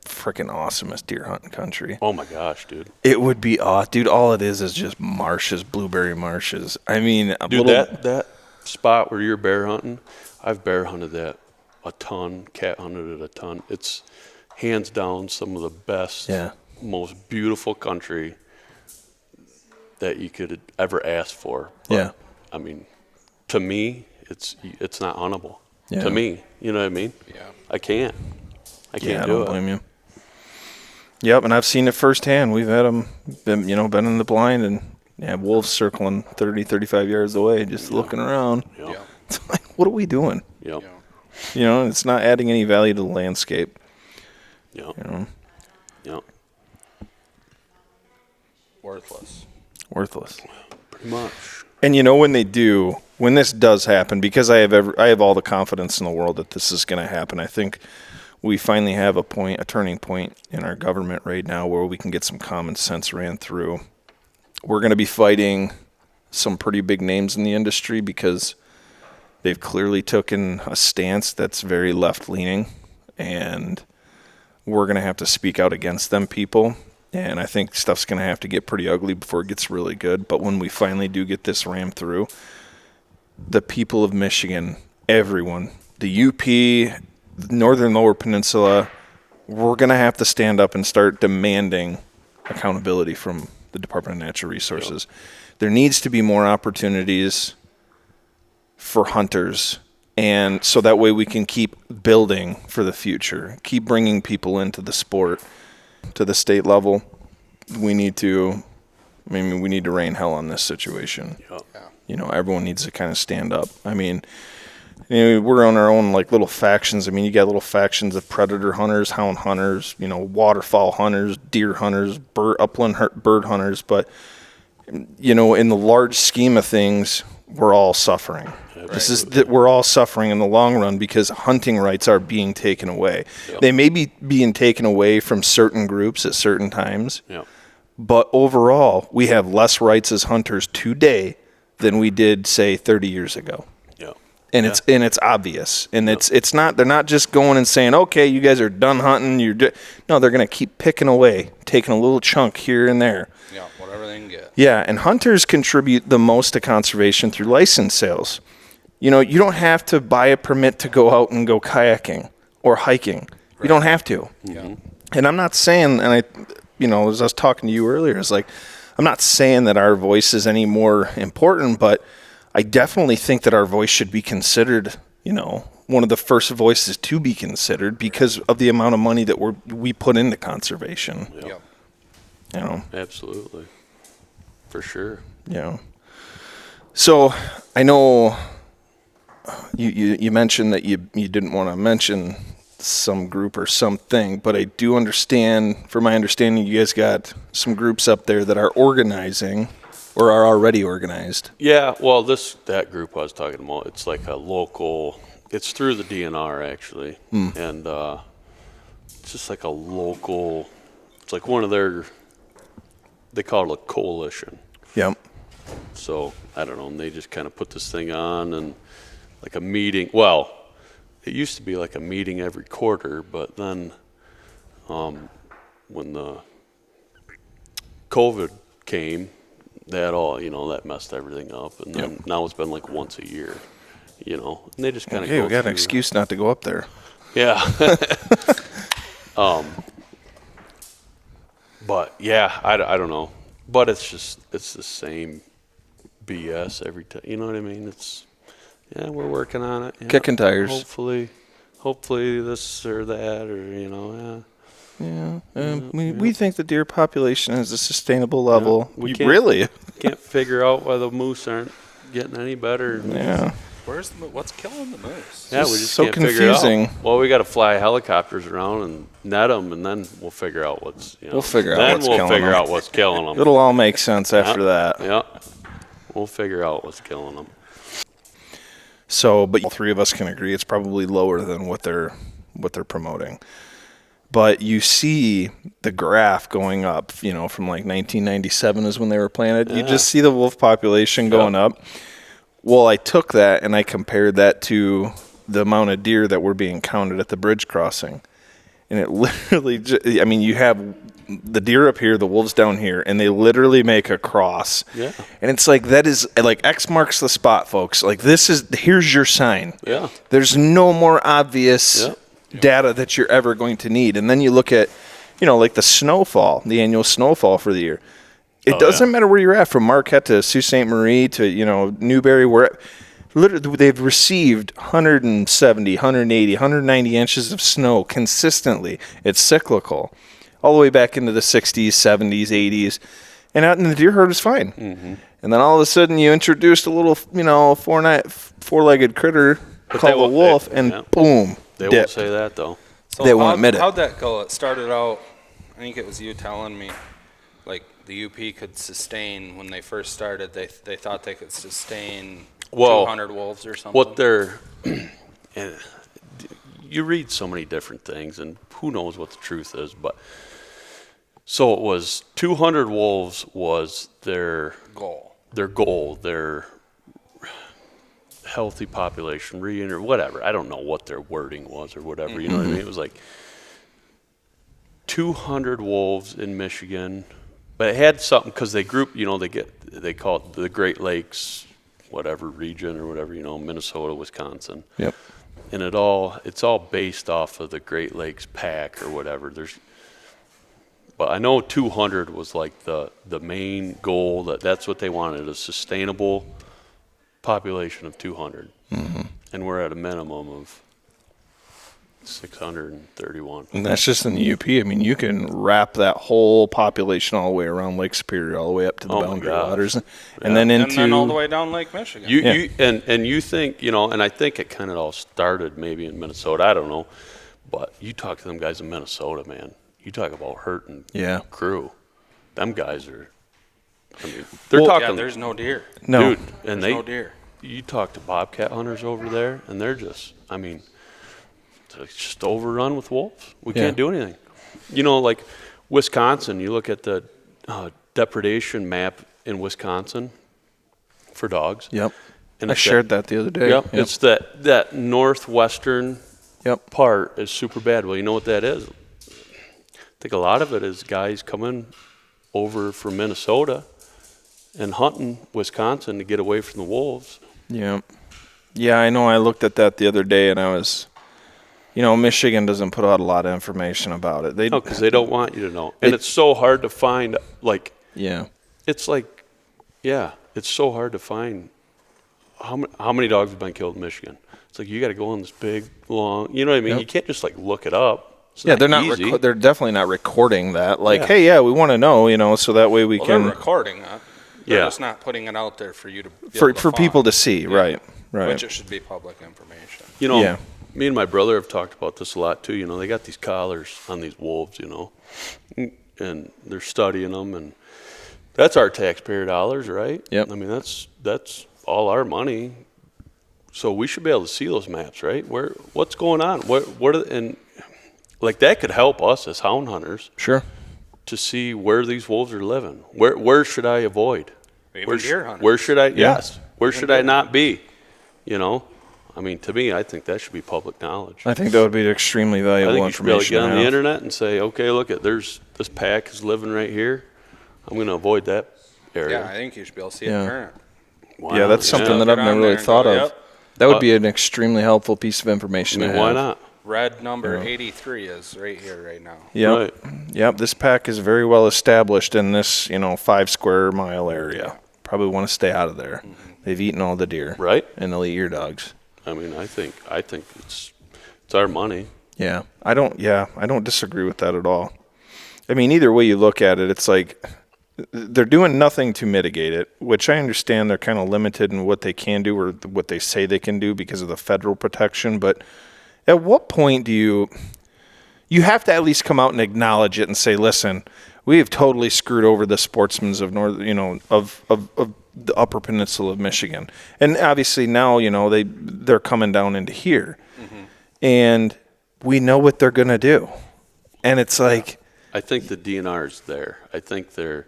freaking awesomest deer hunting country. Oh my gosh, dude! It would be dude. All it is just marshes, blueberry marshes. I mean, dude, that spot where you're bear hunting, I've bear hunted that a ton, cat hunted it a ton. It's hands down some of the best, most beautiful country that you could ever ask for. But, I mean, to me, it's not huntable. Yeah. To me, you know what I mean? Yeah. I can't do it. I don't blame you. Yep, and I've seen it firsthand. We've had them, been in the blind and wolves circling 30, 35 yards away, just looking around. Yeah. It's like, what are we doing? Yep. It's not adding any value to the landscape. Yep. Yep. Worthless. Pretty much. And when this does happen, because I have all the confidence in the world that this is going to happen. I think we finally have a turning point in our government right now where we can get some common sense ran through. We're going to be fighting some pretty big names in the industry because they've clearly taken a stance that's very left-leaning, and we're going to have to speak out against them people. And I think stuff's going to have to get pretty ugly before it gets really good. But when we finally do get this rammed through, the people of Michigan, everyone, the UP, the Northern Lower Peninsula, we're going to have to stand up and start demanding accountability from the Department of Natural Resources. Yep. There needs to be more opportunities for hunters, and so that way we can keep building for the future, keep bringing people into the sport. To the state level, we need to rain hell on this situation. Yep. Everyone needs to kind of stand up. I mean, we're on our own like little factions. I mean, you got little factions of predator hunters, hound hunters, waterfowl hunters, deer hunters, upland bird hunters. But, in the large scheme of things, we're all suffering. We're all suffering in the long run because hunting rights are being taken away. Yep. They may be being taken away from certain groups at certain times, but overall, we have less rights as hunters today than we did, say, 30 years ago. Yep. And it's obvious, and it's not. They're not just going and saying, "Okay, you guys are done hunting." No, they're going to keep picking away, taking a little chunk here and there. Yeah, whatever they can get. Yeah, and hunters contribute the most to conservation through license sales. You don't have to buy a permit to go out and go kayaking or hiking. Right. You don't have to. Yeah. And I'm not saying, and as I was talking to you earlier, it's like, I'm not saying that our voice is any more important, but I definitely think that our voice should be considered, one of the first voices to be considered because of the amount of money that we put into conservation. Yep. Absolutely. For sure. So I know you mentioned that you didn't want to mention some group or something, but I do understand, from my understanding, you guys got some groups up there that are organizing or are already organized. Yeah, well, that group I was talking about, it's like a local, it's through the DNR actually, and it's just like a local, it's like one of they call it a coalition. Yep. So I don't know. And they just kind of put this thing on and like a meeting. Well, it used to be like a meeting every quarter, but then when the COVID came, that messed everything up. And then now it's been like once a year, and they just kind of we got an excuse not to go up there. Yeah. But yeah, I don't know. But it's the same BS every time. You know what I mean? We're working on it. Kicking tires. Hopefully this or that, or We think the deer population is a sustainable level. We can't figure out why the moose aren't getting any better. Yeah. What's killing the moose? Yeah, we just so can't confusing. Figure it out. Well, we got to fly helicopters around and net them, and then we'll figure out what's. We'll figure out what's killing them. It'll all make sense after that. Yeah, we'll figure out what's killing them. So, but all three of us can agree it's probably lower than what they're promoting. But you see the graph going up, from like 1997 is when they were planted. Yeah. You just see the wolf population going up. Well, I took that and I compared that to the amount of deer that were being counted at the bridge crossing. And it literally, you have the deer up here, the wolves down here, and they literally make a cross. Yeah. And it's like, that is, like, X marks the spot, folks. Like, here's your sign. Yeah. There's no more obvious data that you're ever going to need. And then you look at, like the snowfall, the annual snowfall for the year. It doesn't matter where you're at, from Marquette to Sault Ste. Marie to, Newberry, where literally they've received 170, 180, 190 inches of snow consistently. It's cyclical. All the way back into the 60s, 70s, 80s. And the deer herd is fine. Mm-hmm. And then all of a sudden you introduced a little, four-legged critter called a wolf, boom, They won't say that, though. So they won't admit it. How'd that go? It started out, I think it was you telling me, like the UP could sustain, when they first started, they thought they could sustain 200 wolves or something. What they're, you read so many different things, and who knows what the truth is, but so it was 200 wolves was their goal, their healthy population, or whatever. I don't know what their wording was or whatever. Mm-hmm. You know what I mean? It was like 200 wolves in Michigan, but it had something because they group. They call it the Great Lakes, whatever region or whatever. Minnesota, Wisconsin. Yep. And it's all based off of the Great Lakes pack or whatever. But I know 200 was like the main goal. That's what they wanted, a sustainable population of 200. Mm-hmm. And we're at a minimum of 631. And that's just in the UP. I mean, you can wrap that whole population all the way around Lake Superior, all the way up to the boundary waters, and then all the way down Lake Michigan. You think, and I think it kind of all started maybe in Minnesota. I don't know, but you talk to them guys in Minnesota, man. You talk about hurting crew. Them guys are. I mean, they're talking. Yeah, there's no deer. No, dude, and there's no deer. You talk to bobcat hunters over there, and they're just. I mean. It's just overrun with wolves. We can't do anything. Like Wisconsin, you look at the depredation map in Wisconsin for dogs. Yep. And I shared that the other day. Yep. It's that northwestern part is super bad. Well, you know what that is? I think a lot of it is guys coming over from Minnesota and hunting Wisconsin to get away from the wolves. Yeah. Yeah, I know. I looked at that the other day, and I was... Michigan doesn't put out a lot of information about it. Because they don't want you to know. And it's so hard to find, it's so hard to find how many dogs have been killed in Michigan. It's like you got to go on this big, long, you know what I mean? Yep. You can't just, look it up. It's they're not they're definitely not recording that. Hey, we want to know, so that way we can. They're recording that. They're just not putting it out there for you to for people to see, right. Which it should be public information. Me and my brother have talked about this a lot too. They got these collars on these wolves, and they're studying them, and that's our taxpayer dollars, right? Yep. I mean, that's all our money. So we should be able to see those maps, right? What's going on? And that could help us as hound hunters. Sure. To see where these wolves are living. Where should I avoid? Even deer hunters. Where should I? Yes. Where should I not be? You know, I mean, to me, I think that should be public knowledge. I think that would be extremely I valuable think you should be able to information. get on the internet and say, okay, look at this pack is living right here. I'm going to avoid that area. Yeah, I think you should be able to see it current. Why Yeah, not? that's something that Get I've on never there really and thought go, of. yep. That would be an extremely helpful piece of information I mean, to have. why not? Red number 83 is right here, right now. Yep. Right. Yep. This pack is very well established in this, 5 square mile area. Probably want to stay out of there. They've eaten all the deer. Right. And they'll eat your dogs. I mean, I think it's our money. Yeah. I don't disagree with that at all. I mean, either way you look at it, it's like they're doing nothing to mitigate it, which I understand they're kind of limited in what they can do or what they say they can do because of the federal protection. But at what point do you have to at least come out and acknowledge it and say, listen, we have totally screwed over the sportsmen of of the Upper Peninsula of Michigan. And obviously now, they're coming down into here. And we know what they're going to do. And it's like, I think the DNR is there. I think they're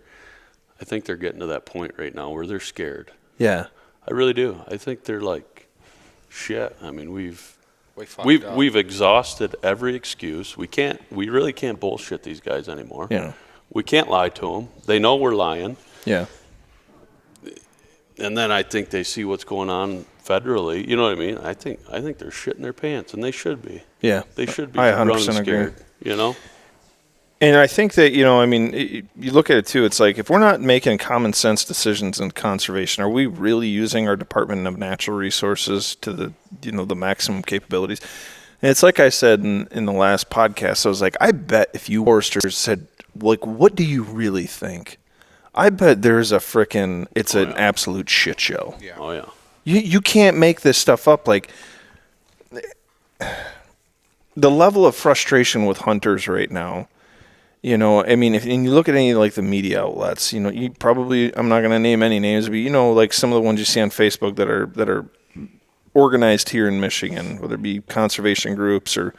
getting to that point right now where they're scared. yeah. I really do. I think they're like, shit. I mean, we've exhausted every excuse. We really can't bullshit these guys anymore. Yeah. We can't lie to them. They know we're lying. Yeah. And then I think they see what's going on federally. You know what I mean? I think they're shitting their pants, and they should be. Yeah. They should be I running 100% agree. scared. You know? And I think that, you look at it too, it's like if we're not making common sense decisions in conservation, are we really using our Department of Natural Resources to the maximum capabilities? And it's like I said in the last podcast, I was like, I bet if you foresters said, like, what do you really think? I bet there's it's an absolute shit show. Yeah. Oh, yeah. You can't make this stuff up. Like, the level of frustration with hunters right now, I mean, if you look at any like the media outlets, you probably, I'm not going to name any names, but like some of the ones you see on Facebook that are organized here in Michigan, whether it be conservation groups or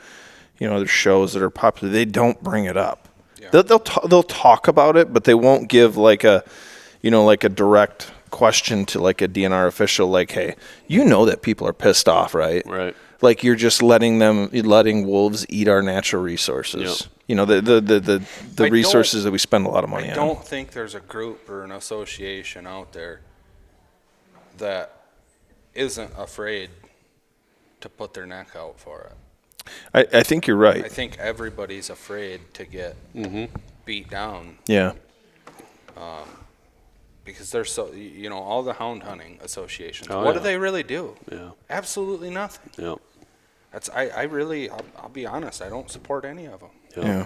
other shows that are popular, they don't bring it up. Yeah. They'll talk about it, but they won't give like a direct question to like a DNR official, like, hey, that people are pissed off, right? Right. Like you're just letting wolves eat our natural resources. Yep. The resources that we spend a lot of money on. I don't think there's a group or an association out there that isn't afraid to put their neck out for it. I think you're right. I think everybody's afraid to get beat down. Yeah. Because they're so, all the hound hunting associations. Oh, what yeah. do they really do? Yeah. Absolutely nothing. Yeah. I'll be honest, I don't support any of them. Yeah.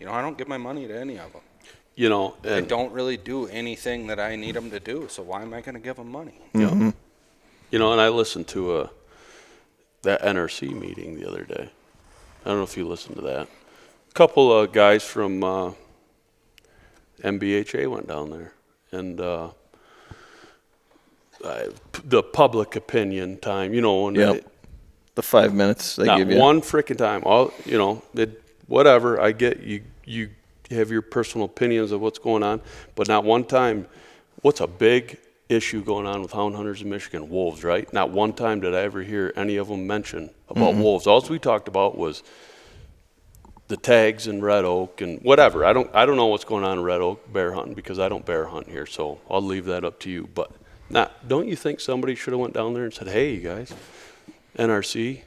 I don't give my money to any of them. They don't really do anything that I need them to do, so why am I going to give them money? Mm-hmm. And I listened to that NRC meeting the other day. I don't know if you listened to that. A couple of guys from MBHA went down there, and the public opinion time, The 5 minutes they not give you. one freaking time. Whatever. I get you have your personal opinions of what's going on, but not one time. What's a big issue going on with hound hunters in Michigan? Wolves, right? Not one time did I ever hear any of them mention about wolves. All we talked about was the tags in Red Oak and whatever. I don't know what's going on in Red Oak bear hunting because I don't bear hunt here, so I'll leave that up to you. But don't you think somebody should have went down there and said, "Hey, you guys, NRC,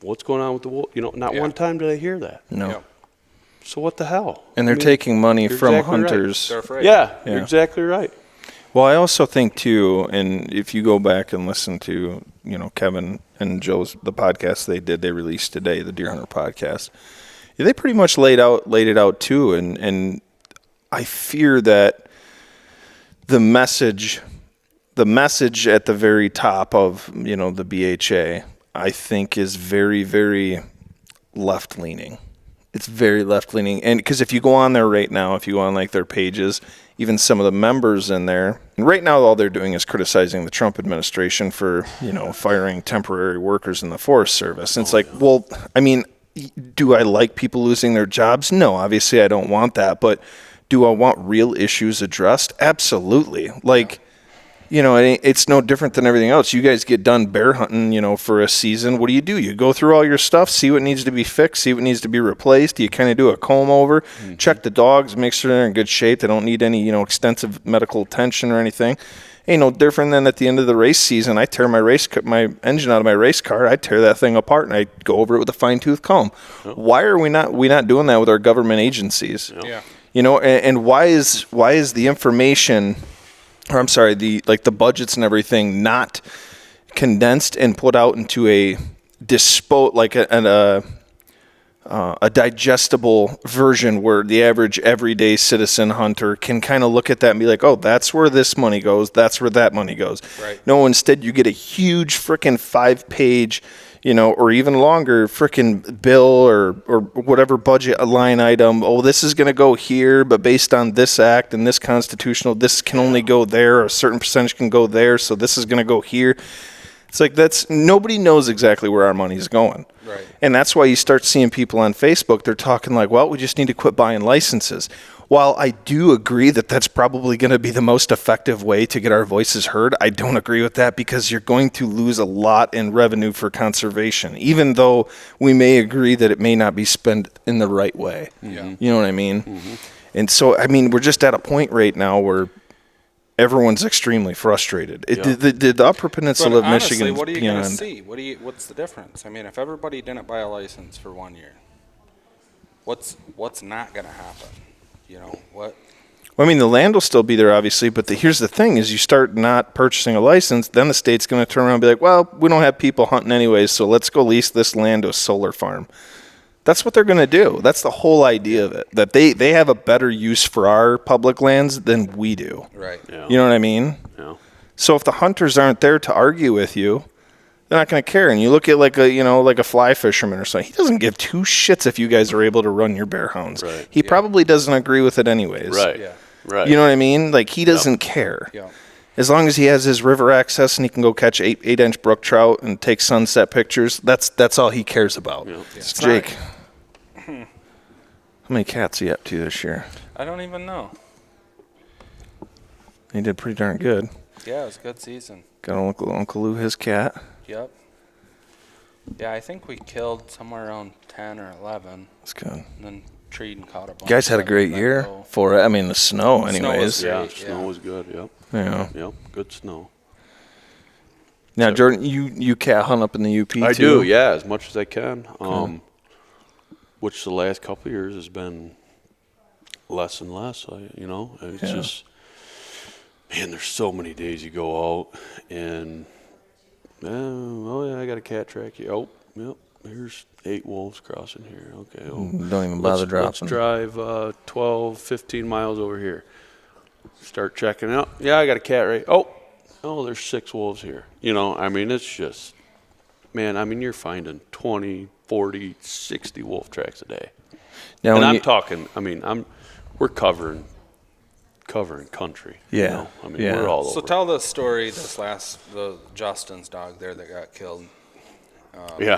what's going on with the wolf?" Not one time did I hear that. No. Yeah. So what the hell? And they're taking money you're from exactly right. hunters. They're afraid. Yeah, you're exactly right. Well, I also think too, and if you go back and listen to, Kevin and Joe's the podcast they released today, the Deer Hunter podcast, they pretty much laid it out too, and I fear that the message at the very top of the BHA, I think, is very, very left leaning. It's very left leaning, and because if you go on there right now, if you go on like their pages, even some of the members in there, and right now all they're doing is criticizing the Trump administration for firing temporary workers in the Forest Service. And it's like, well, I mean, do I like people losing their jobs? No, obviously I don't want that, but Do I want real issues addressed? Absolutely. Like, you know, it's no different than everything else. You guys get done bear hunting, you know, for a season. What do? You go through all your stuff, see what needs to be fixed, see what needs to be replaced. You kind of do a comb over, check the dogs, make sure they're in good shape. They don't need any, you know, extensive medical attention or anything. Ain't no different than at the end of the race season. I tear my engine out of my race car. I tear that thing apart and I go over it with a fine-tooth comb. Yep. Why are we not doing that with our government agencies? Yep. Yeah. You know, and why is the information, or I'm sorry, the budgets and everything not condensed and put out into a a digestible version where the average everyday citizen hunter can kind of look at that and be like, oh, that's where this money goes, that's where that money goes. Right. No, instead you get a huge freaking 5-page, you know, or even longer freaking bill or whatever budget line item. Oh, this is going to go here, but based on this act and this constitutional, this can only go there, or a certain percentage can go there, so this is going to go here. It's like nobody knows exactly where our money's going. Right. And that's why you start seeing people on Facebook, they're talking like, well, we just need to quit buying licenses. While I do agree that that's probably going to be the most effective way to get our voices heard, I don't agree with that, because you're going to lose a lot in revenue for conservation, even though we may agree that it may not be spent in the right way. Yeah. You know what I mean? Mm-hmm. And so, I mean, we're just at a point right now where everyone's extremely frustrated. The Upper Peninsula of Michigan. What are you going to see? What's the difference? I mean, if everybody didn't buy a license for 1 year, what's not going to happen? You know what? Well, I mean, the land will still be there, obviously, but here's the thing: is you start not purchasing a license, then the state's going to turn around and be like, "Well, we don't have people hunting anyways, so let's go lease this land to a solar farm." That's what they're going to do. That's the whole idea of it, that they have a better use for our public lands than we do. Right. Yeah. You know what I mean? Yeah. So if the hunters aren't there to argue with you, they're not going to care. And you look at like a fly fisherman or something. He doesn't give two shits if you guys are able to run your bear hounds. Right. He probably doesn't agree with it anyways. Right. Yeah. Right. You know what I mean? Like, he doesn't care. Yeah. As long as he has his river access and he can go catch 8-inch brook trout and take sunset pictures, that's all he cares about. Yeah. Jake. How many cats are you up to this year? I don't even know. He did pretty darn good. Yeah, it was a good season. Got Uncle Lou his cat. Yep. Yeah, I think we killed somewhere around 10 or 11. That's good. And then treed and caught a bunch. You guys had a great year for it. I mean, the snow anyways. Snow was good, yep. Yeah. Yep, good snow. Now, Jordan, you cat hunt up in the UP too? I do, yeah, as much as I can. Which the last couple of years has been less and less. It's just, man, there's so many days you go out and, I got a cat track here. Oh, yep, here's 8 wolves crossing here. Okay. Don't even bother dropping. Let's drive 12, 15 miles over here. Start checking out. Yeah, I got a cat right. Oh, there's 6 wolves here. I mean, it's just, man, I mean, you're finding 20, 40, 60 wolf tracks a day. Now, and I'm talking, I mean, we're covering country. Yeah. I mean, we're all over. So tell the story, the Justin's dog there that got killed. You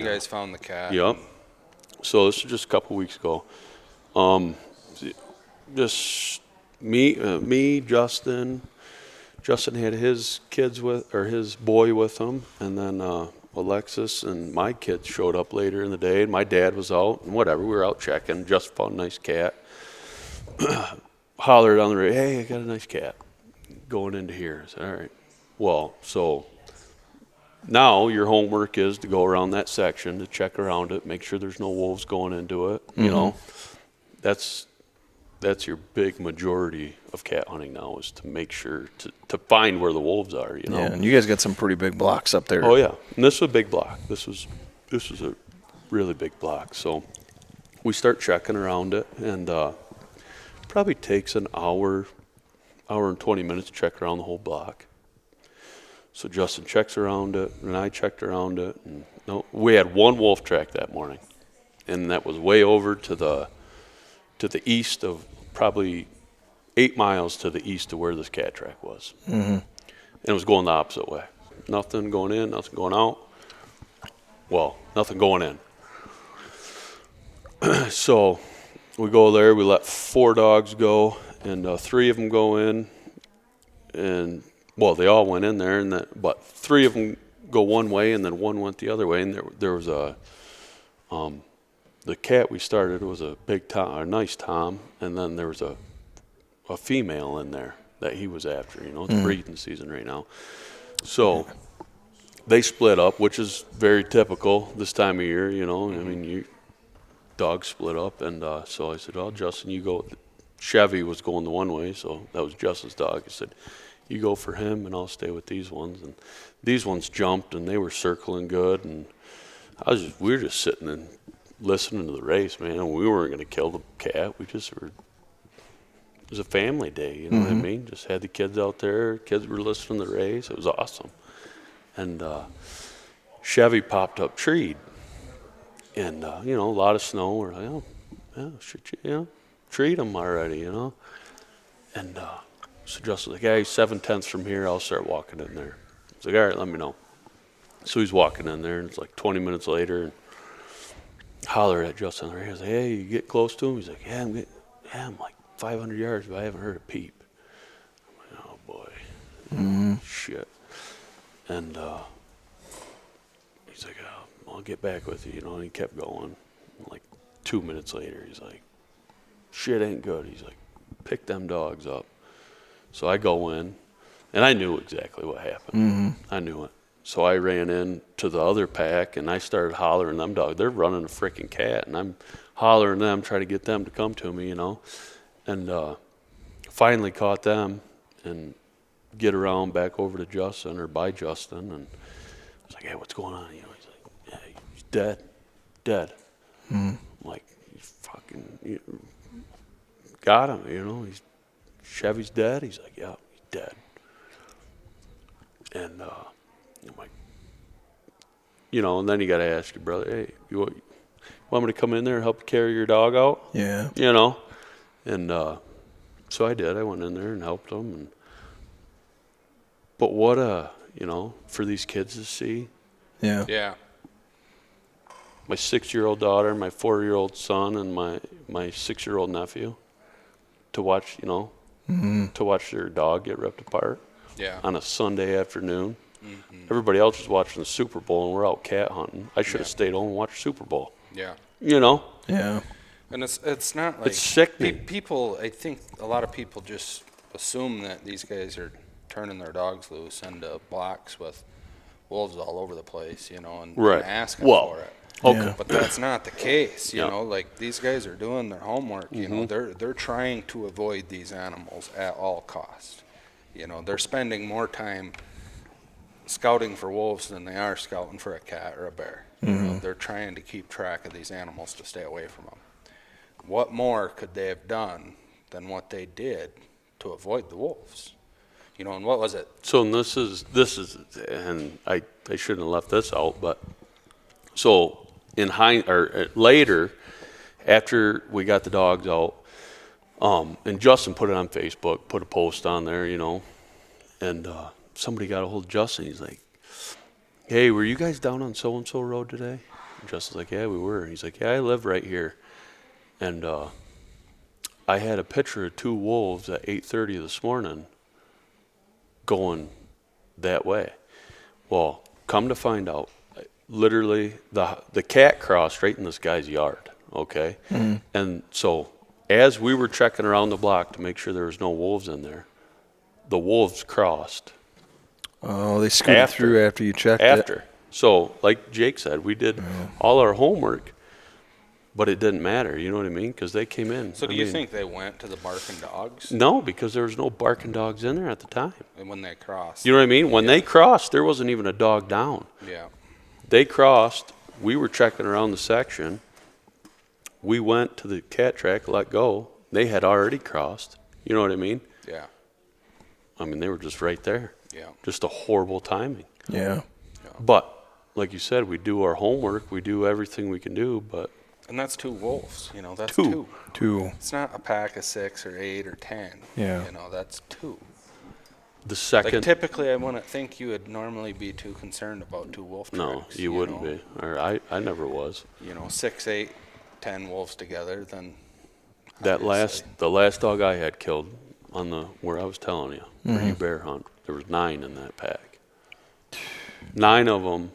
guys found the cat. Yep. So this was just a couple weeks ago. Just me, Justin. Justin had his kids his boy with him, and then Alexis and my kids showed up later in the day, and my dad was out, and whatever, we were out checking, just found a nice cat. Hollered on the radio, hey, I got a nice cat going into here. I said, all right. Well, so now your homework is to go around that section, to check around it, make sure there's no wolves going into it. Mm-hmm. You know, that's your big majority of cat hunting now, is to make sure to find where the wolves are, you know. Yeah, and you guys got some pretty big blocks up there. Oh, yeah. And this was a big block. This was a really big block. So we start checking around it, and probably takes an hour and 20 minutes to check around the whole block. So Justin checks around it, and I checked around it. And no, we had one wolf track that morning, and that was way over to the east of, probably 8 miles to the east of where this cat track was. Mm-hmm. And it was going the opposite way. Nothing going in, nothing going out. Well, nothing going in. So we go there. We let 4 dogs go, and 3 of them go in, and well, they all went in there, but 3 of them go one way, and then 1 went the other way. And there was the cat we started was a big Tom, a nice Tom, and then there was a female in there that he was after. It's breeding season right now, so they split up, which is very typical this time of year. I mean, dogs split up, and so I said, "Well, Justin, you go." Chevy was going the one way, so that was Justin's dog. I said, "You go for him, and I'll stay with these ones." And these ones jumped, and they were circling good, and we were just sitting and listening to the race, man. And we weren't going to kill the cat. We just were. It was a family day, you know what I mean? Just had the kids out there. Kids were listening to the race. It was awesome. And Chevy popped up treed. And, a lot of snow. We're like, oh, yeah, should treat them already, And so Justin was like, hey, 7/10 from here, I'll start walking in there. I was like, all right, let me know. So he's walking in there, and it's like 20 minutes later, and holler at Justin. I was like, hey, you get close to him? He's like, yeah, I'm like 500 yards, but I haven't heard a peep. I'm like, oh, boy. Shit. And he's like, oh, I'll get back with you, and he kept going. And like 2 minutes later, he's like, shit ain't good. He's like, pick them dogs up. So I go in, and I knew exactly what happened. I knew it. So I ran in to the other pack, and I started hollering them dogs. They're running a freaking cat, and I'm hollering them, trying to get them to come to me, And finally caught them and get around back over to Justin or by Justin, and I was like, hey, what's going on? He's like, yeah, he's dead. I'm like, you fucking got him, Chevy's dead. He's like, yeah, he's dead. And I'm like, and then you got to ask your brother, hey, you want me to come in there and help carry your dog out? Yeah. And so I did. I went in there and helped them. But what for these kids to see. Yeah. Yeah. My 6-year-old daughter, my 4-year-old son, and my 6-year-old nephew, to watch, to watch their dog get ripped apart. Yeah. On a Sunday afternoon. Everybody else was watching the Super Bowl, and we're out cat hunting. I should have stayed home and watched Super Bowl. Yeah. Yeah. And it's not like it's sickening. People, I think a lot of people just assume that these guys are turning their dogs loose into blocks with wolves all over the place, and asking for it. Okay. But that's not the case, like these guys are doing their homework, they're trying to avoid these animals at all costs. They're spending more time scouting for wolves than they are scouting for a cat or a bear. They're trying to keep track of these animals to stay away from them. What more could they have done than what they did to avoid the wolves? And what was it? So this is, and I shouldn't have left this out, but so later, after we got the dogs out, and Justin put it on Facebook, put a post on there, and somebody got a hold of Justin. He's like, hey, were you guys down on so-and-so road today? And Justin's like, yeah, we were. And he's like, yeah, I live right here. And I had a picture of 2 wolves at 8:30 this morning going that way. Well, come to find out, literally the cat crossed right in this guy's yard, okay? And so as we were checking around the block to make sure there was no wolves in there, the wolves crossed. Oh, they scooted through after you checked it. So like Jake said, we did all our homework, but it didn't matter, you know what I mean? Because they came in. So do you think they went to the barking dogs? No, because there was no barking dogs in there at the time. And when they crossed? You know what I mean? When they crossed, there wasn't even a dog down. Yeah. They crossed. We were checking around the section. We went to the cat track, let go. They had already crossed. You know what I mean? Yeah. I mean, they were just right there. Yeah. Just a horrible timing. Yeah. But like you said, we do our homework. We do everything we can do, but... And that's 2 wolves, that's Two. 2. It's not a pack of 6 or 8 or 10. Yeah. That's 2. The second... Like typically, I wouldn't think you would normally be too concerned about 2 wolf tracks. No, you wouldn't be. Or I never was. 6, 8, 10 wolves together, then The obviously. last dog I had killed on where I was telling you, where you bear hunt, there was 9 in that pack. 9 of them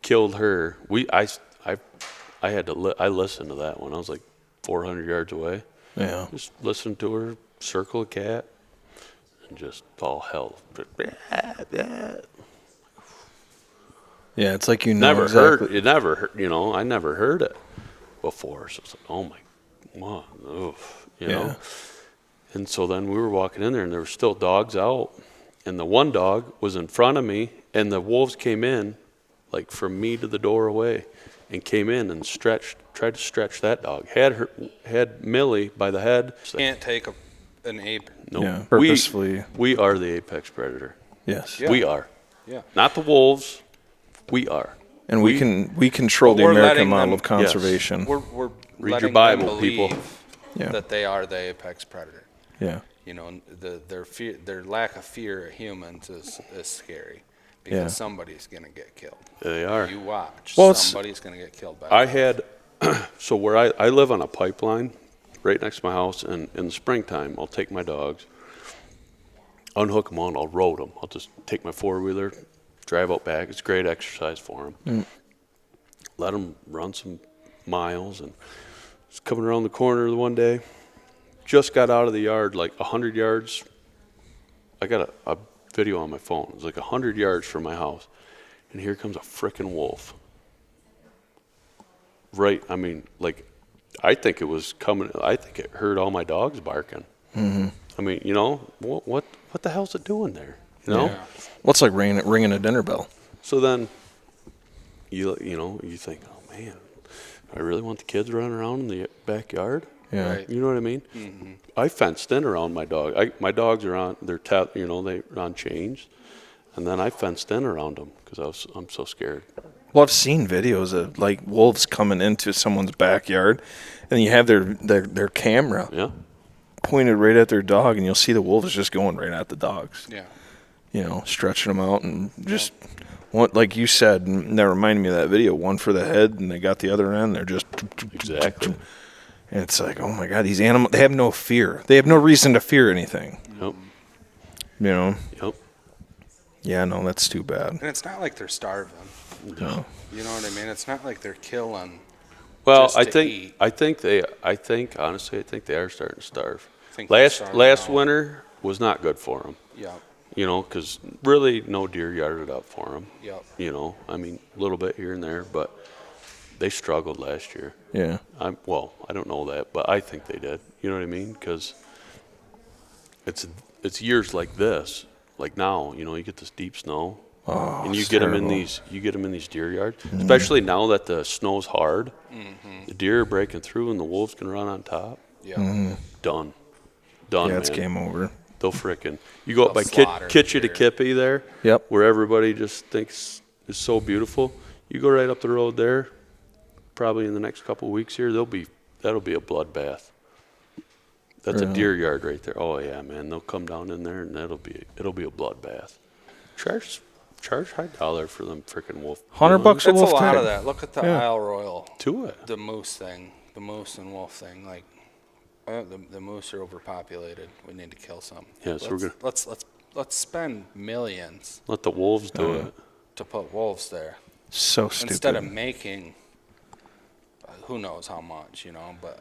killed her. I listened to that one. I was like 400 yards away. Yeah. Just listened to her circle a cat, and just all hell. Yeah, it's like you know Never exactly. heard. It never heard. I never heard it before. So it's like, oh my, wow, oof, you know. And so then we were walking in there, and there were still dogs out, and the one dog was in front of me, and the wolves came in, like from me to the door away, and came in and tried to stretch that dog. Had Millie by the head. Can't take an ape. No, Yeah, purposefully. We are the apex predator. Yes. Yeah. We are. Yeah. Not the wolves. We are. And we control But the we're American letting model them- of conservation. We're Read letting your Bible, them believe people. Yeah. that they are the apex predator. Yeah. You know, their lack of fear of humans is scary because Yeah. somebody's gonna get killed. They are. You watch, Well, it's- somebody's gonna get killed by. I had, so where I live on a pipeline right next to my house, and in the springtime, I'll take my dogs, unhook them on, I'll road them. I'll just take my four-wheeler, drive out back. It's great exercise for them. Let them run some miles, and just coming around the corner the one day, just got out of the yard like 100 yards. I got a video on my phone. It was like 100 yards from my house, and here comes a frickin' wolf. Right, I mean, like, I think it was coming. I think it heard all my dogs barking. I mean, what the hell's it doing there? Well, it's like ringing a dinner bell. So then, you think, oh man, I really want the kids running around in the backyard. Yeah. Right. You know what I mean? Mm-hmm. I fenced in around my dog. My dogs are on. They're they're on chains, and then I fenced in around them because I'm so scared. Well, I've seen videos of like wolves coming into someone's backyard, and you have their camera Yeah. pointed right at their dog, and you'll see the wolves just going right at the dogs. Yeah. Stretching them out and just one, like you said, and that reminded me of that video. One for the head, and they got the other end. They're just Exactly. And it's like, oh my God, these animals, they have no fear. They have no reason to fear anything. Yep. Yep. Yeah, no, that's too bad. And it's not like they're starving. No. You know what I mean? It's not like they're killing. Well, just I to think eat. honestly, I think they are starting to starve. I think they're Last starving out. winter was not good for them. Yeah. Because really no deer yarded up for them. Yep. I mean, a little bit here and there, but they struggled last year. Yeah. I don't know that, but I think they did. You know what I mean? Because it's years like this, like now. You get this deep snow, and you it's get them in terrible. these deer yards. Especially now that the snow's hard, the deer are breaking through, and the wolves can run on top. Yeah. Done, Yeah, man. it's game over. They'll frickin' you go up They'll by slaughter the Kitchie to deer. Kippy there. Yep. Where everybody just thinks is so beautiful. You go right up the road there. Probably in the next couple of weeks here, that'll be a bloodbath. That's a deer yard right there. Oh yeah, man, they'll come down in there, and it'll be a bloodbath. Charge $1 for them frickin' wolf. $100 a It's a wolf lot tag. of that. Look at the Yeah. Isle Royal, To it. the moose thing, the moose and wolf thing. Like, the moose are overpopulated. We need to kill some. Yeah, so we're let's spend millions Let the wolves do it. to put wolves there So stupid. instead of making who knows how much, but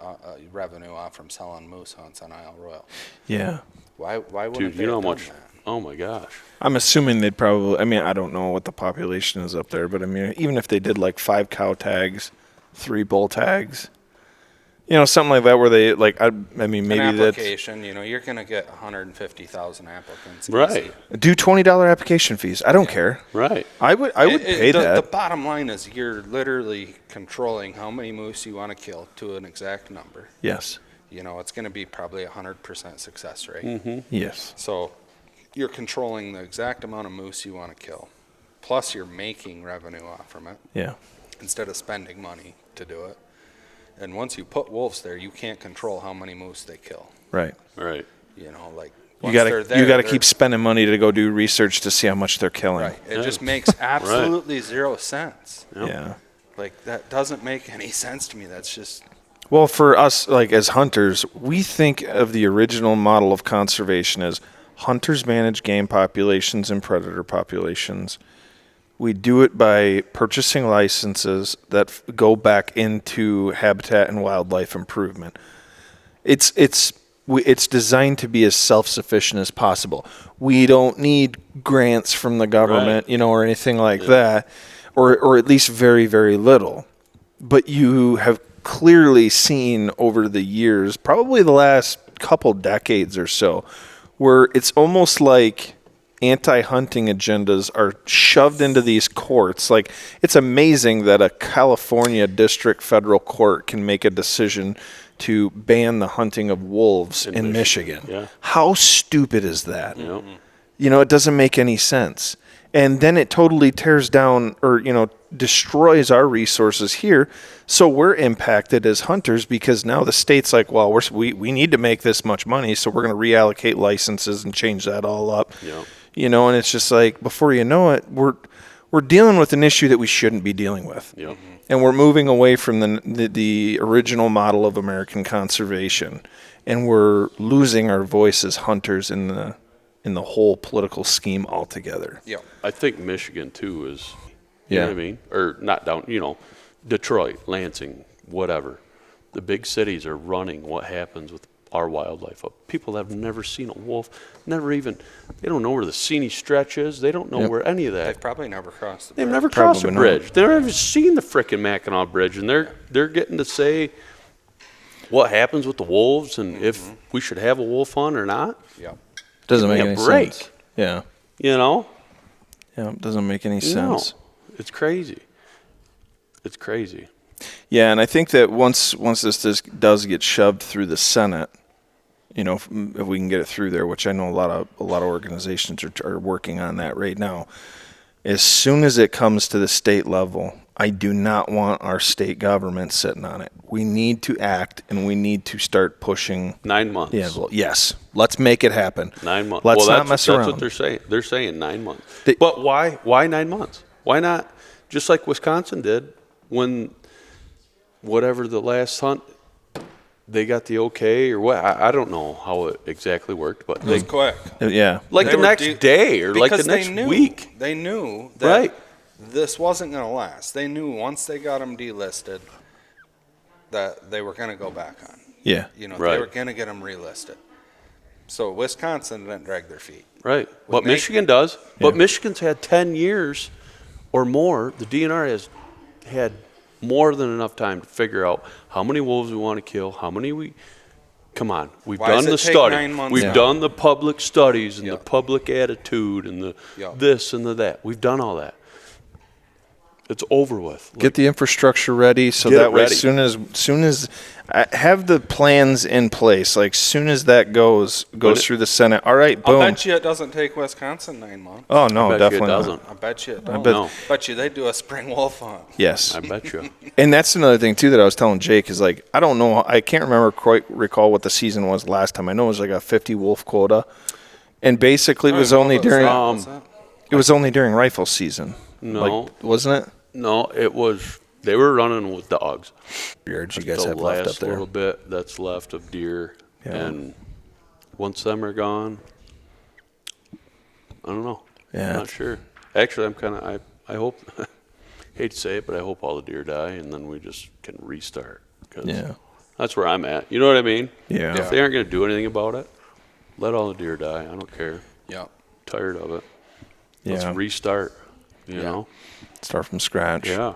revenue off from selling moose hunts on Isle Royal. Yeah. Why wouldn't Dude, they you know how have much? done that? Oh my gosh. I'm assuming they'd probably, I don't know what the population is up there, but even if they did like 5 cow tags, 3 bull tags, something like that where they, like, maybe An that's. application, you're going to get 150,000 applicants. Right. easy. Do $20 application fees. I don't care. Right. I would pay the, that. The bottom line is you're literally controlling how many moose you want to kill to an exact number. Yes. It's going to be probably 100% success rate. Mm-hmm. Yes. So you're controlling the exact amount of moose you want to kill. Plus you're making revenue off from it Yeah. instead of spending money to do it. And once you put wolves there, you can't control how many moose they kill. Right. Right. Like You once gotta they're there, you gotta they're- keep spending money to go do research to see how much they're killing. Right. It Yeah. just makes absolutely 0 sense. Yep. Yeah. Like, that doesn't make any sense to me. That's just Well, for us, like as hunters, we think of the original model of conservation as hunters manage game populations and predator populations. We do it by purchasing licenses that go back into habitat and wildlife improvement. It's designed to be as self-sufficient as possible. We don't need grants from the government, Right. or anything like that, or at least very, very little. But you have clearly seen over the years, probably the last couple decades or so, where it's almost like anti-hunting agendas are shoved into these courts. Like, it's amazing that a California district federal court can make a decision to ban the hunting of wolves in Michigan. Yeah. How stupid is that? Yep. It doesn't make any sense. And then it totally tears down or, destroys our resources here. So we're impacted as hunters because now the state's like, well, we need to make this much money, so we're going to reallocate licenses and change that all up. Yep. And it's just like, before you know it, we're dealing with an issue that we shouldn't be dealing with. Yep. And we're moving away from the original model of American conservation. And we're losing our voice as hunters in the whole political scheme altogether. Yeah. I think Michigan too is, Yeah. know what I mean? Or not down, Detroit, Lansing, whatever. The big cities are running what happens with our wildlife. People that have never seen a wolf, they don't know where the Seney Stretch is. They don't know where any of that. They've probably never crossed the They've bridge. never crossed a Probably not. bridge. They've never seen the frickin' Mackinac Bridge, and they're getting to say what happens with the wolves and if we should have a wolf hunt or not. Yeah. Doesn't Give make me a any break. sense. Yeah. You Yeah, it doesn't make any No, sense. it's crazy. It's crazy. Yeah, and I think that once this does get shoved through the Senate, if we can get it through there, which I know a lot of organizations are working on that right now. As soon as it comes to the state level, I do not want our state government sitting on it. We need to act, and we need to start pushing 9 months. the envelope. Yes, let's make it happen. 9 months. Let's not that's, mess that's around. what they're saying. They're saying 9 months. They- But why? Why 9 months? Why not just like Wisconsin did when whatever the last hunt, they got the okay or what? I don't know how it exactly worked, but It was quick. Yeah. like They the were next day or like the because next they knew, week. They knew that Right. this wasn't going to last. They knew once they got them delisted that they were going to go back on. Yeah. They Right. were going to get them relisted. So Wisconsin didn't drag their feet. Right. But Make- Michigan does. But Yeah. Michigan's had 10 years or more. The DNR has had more than enough time to figure out how many wolves we want to kill, how many we. Come on. We've Why done does the it take study. 9 months We've now? done the public studies and Yeah. the public attitude and the Yeah. this and the that. We've done all that. It's over with. Get the infrastructure ready so Get it that way ready. soon as have the plans in place, like soon as that goes When it- through the Senate. All right, I'll boom. bet you it doesn't take Wisconsin 9 months. Oh no, I bet you definitely it not. doesn't. I bet you it I don't. bet- No. Bet you they do a spring wolf hunt. Yes. I bet you. And that's another thing too that I was telling Jake is like I don't know, I can't quite recall what the season was last time. I know it was like a 50 wolf quota, and basically it was only during it was only during rifle season. No. Like, wasn't it? No, it was. They were running with dogs. Yards you guys the have left up last there. little bit that's left of deer, Yeah. and once them are gone, I don't know. Yeah. I'm not sure. Actually, I'm kind of. I hope. Hate to say it, but I hope all the deer die, and then we just can restart. 'Cause Yeah. that's where I'm at. You know what I mean? Yeah. If they aren't going to do anything about it, let all the deer die. I don't care. Yeah. Tired of it. Yeah. Let's restart. You know? Start from scratch. Yeah.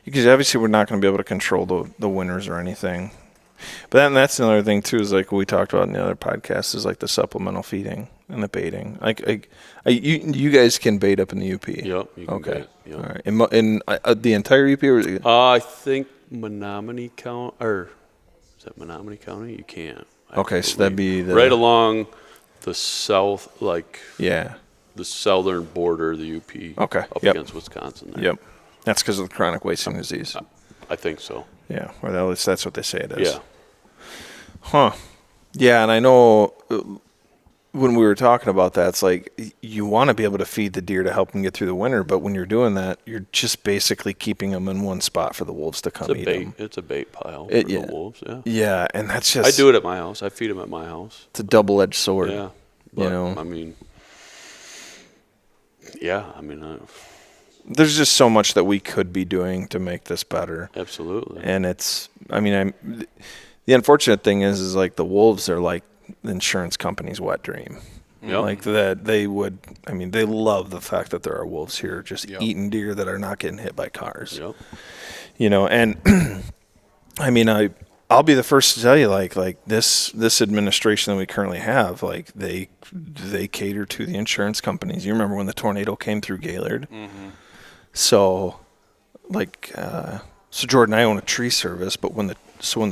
Because obviously we're not going to be able to control the winners or anything. But then that's another thing too, is like we talked about in the other podcast, is like the supplemental feeding and the baiting. You guys can bait up in the UP. Yep. You can Okay. bait, yep. All right. In the entire UP, or I think Menominee County, or is that Menominee County? You can't. I Okay, so that'd believe. be the- right along the south, like yeah. the southern border of the UP. Okay, Up yep. against Wisconsin. There. Yep. That's because of the chronic wasting disease. I think so. Yeah. Or at least that's what they say it is. Yeah. Huh. Yeah, and I know when we were talking about that, it's like you want to be able to feed the deer to help them get through the winter, but when you're doing that, you're just basically keeping them in one spot for the wolves to come eat them. It's a bait pile for the wolves. Yeah. Yeah, and that's just. I do it at my house. I feed them at my house. It's a double-edged sword. Yeah. But, you know. I mean. Yeah. I mean. There's just so much that we could be doing to make this better. Absolutely. And it's. I mean, the unfortunate thing is like the wolves are like the insurance company's wet dream. Yep. Like that they would, I mean, they love the fact that there are wolves here just eating deer that are not getting hit by cars. Yep. You know, and I mean, I'll be the first to tell you, like this administration that we currently have, like they cater to the insurance companies. You remember when the tornado came through Gaylord? Mm-hmm. So, like, so Jordan and I own a tree service, but when the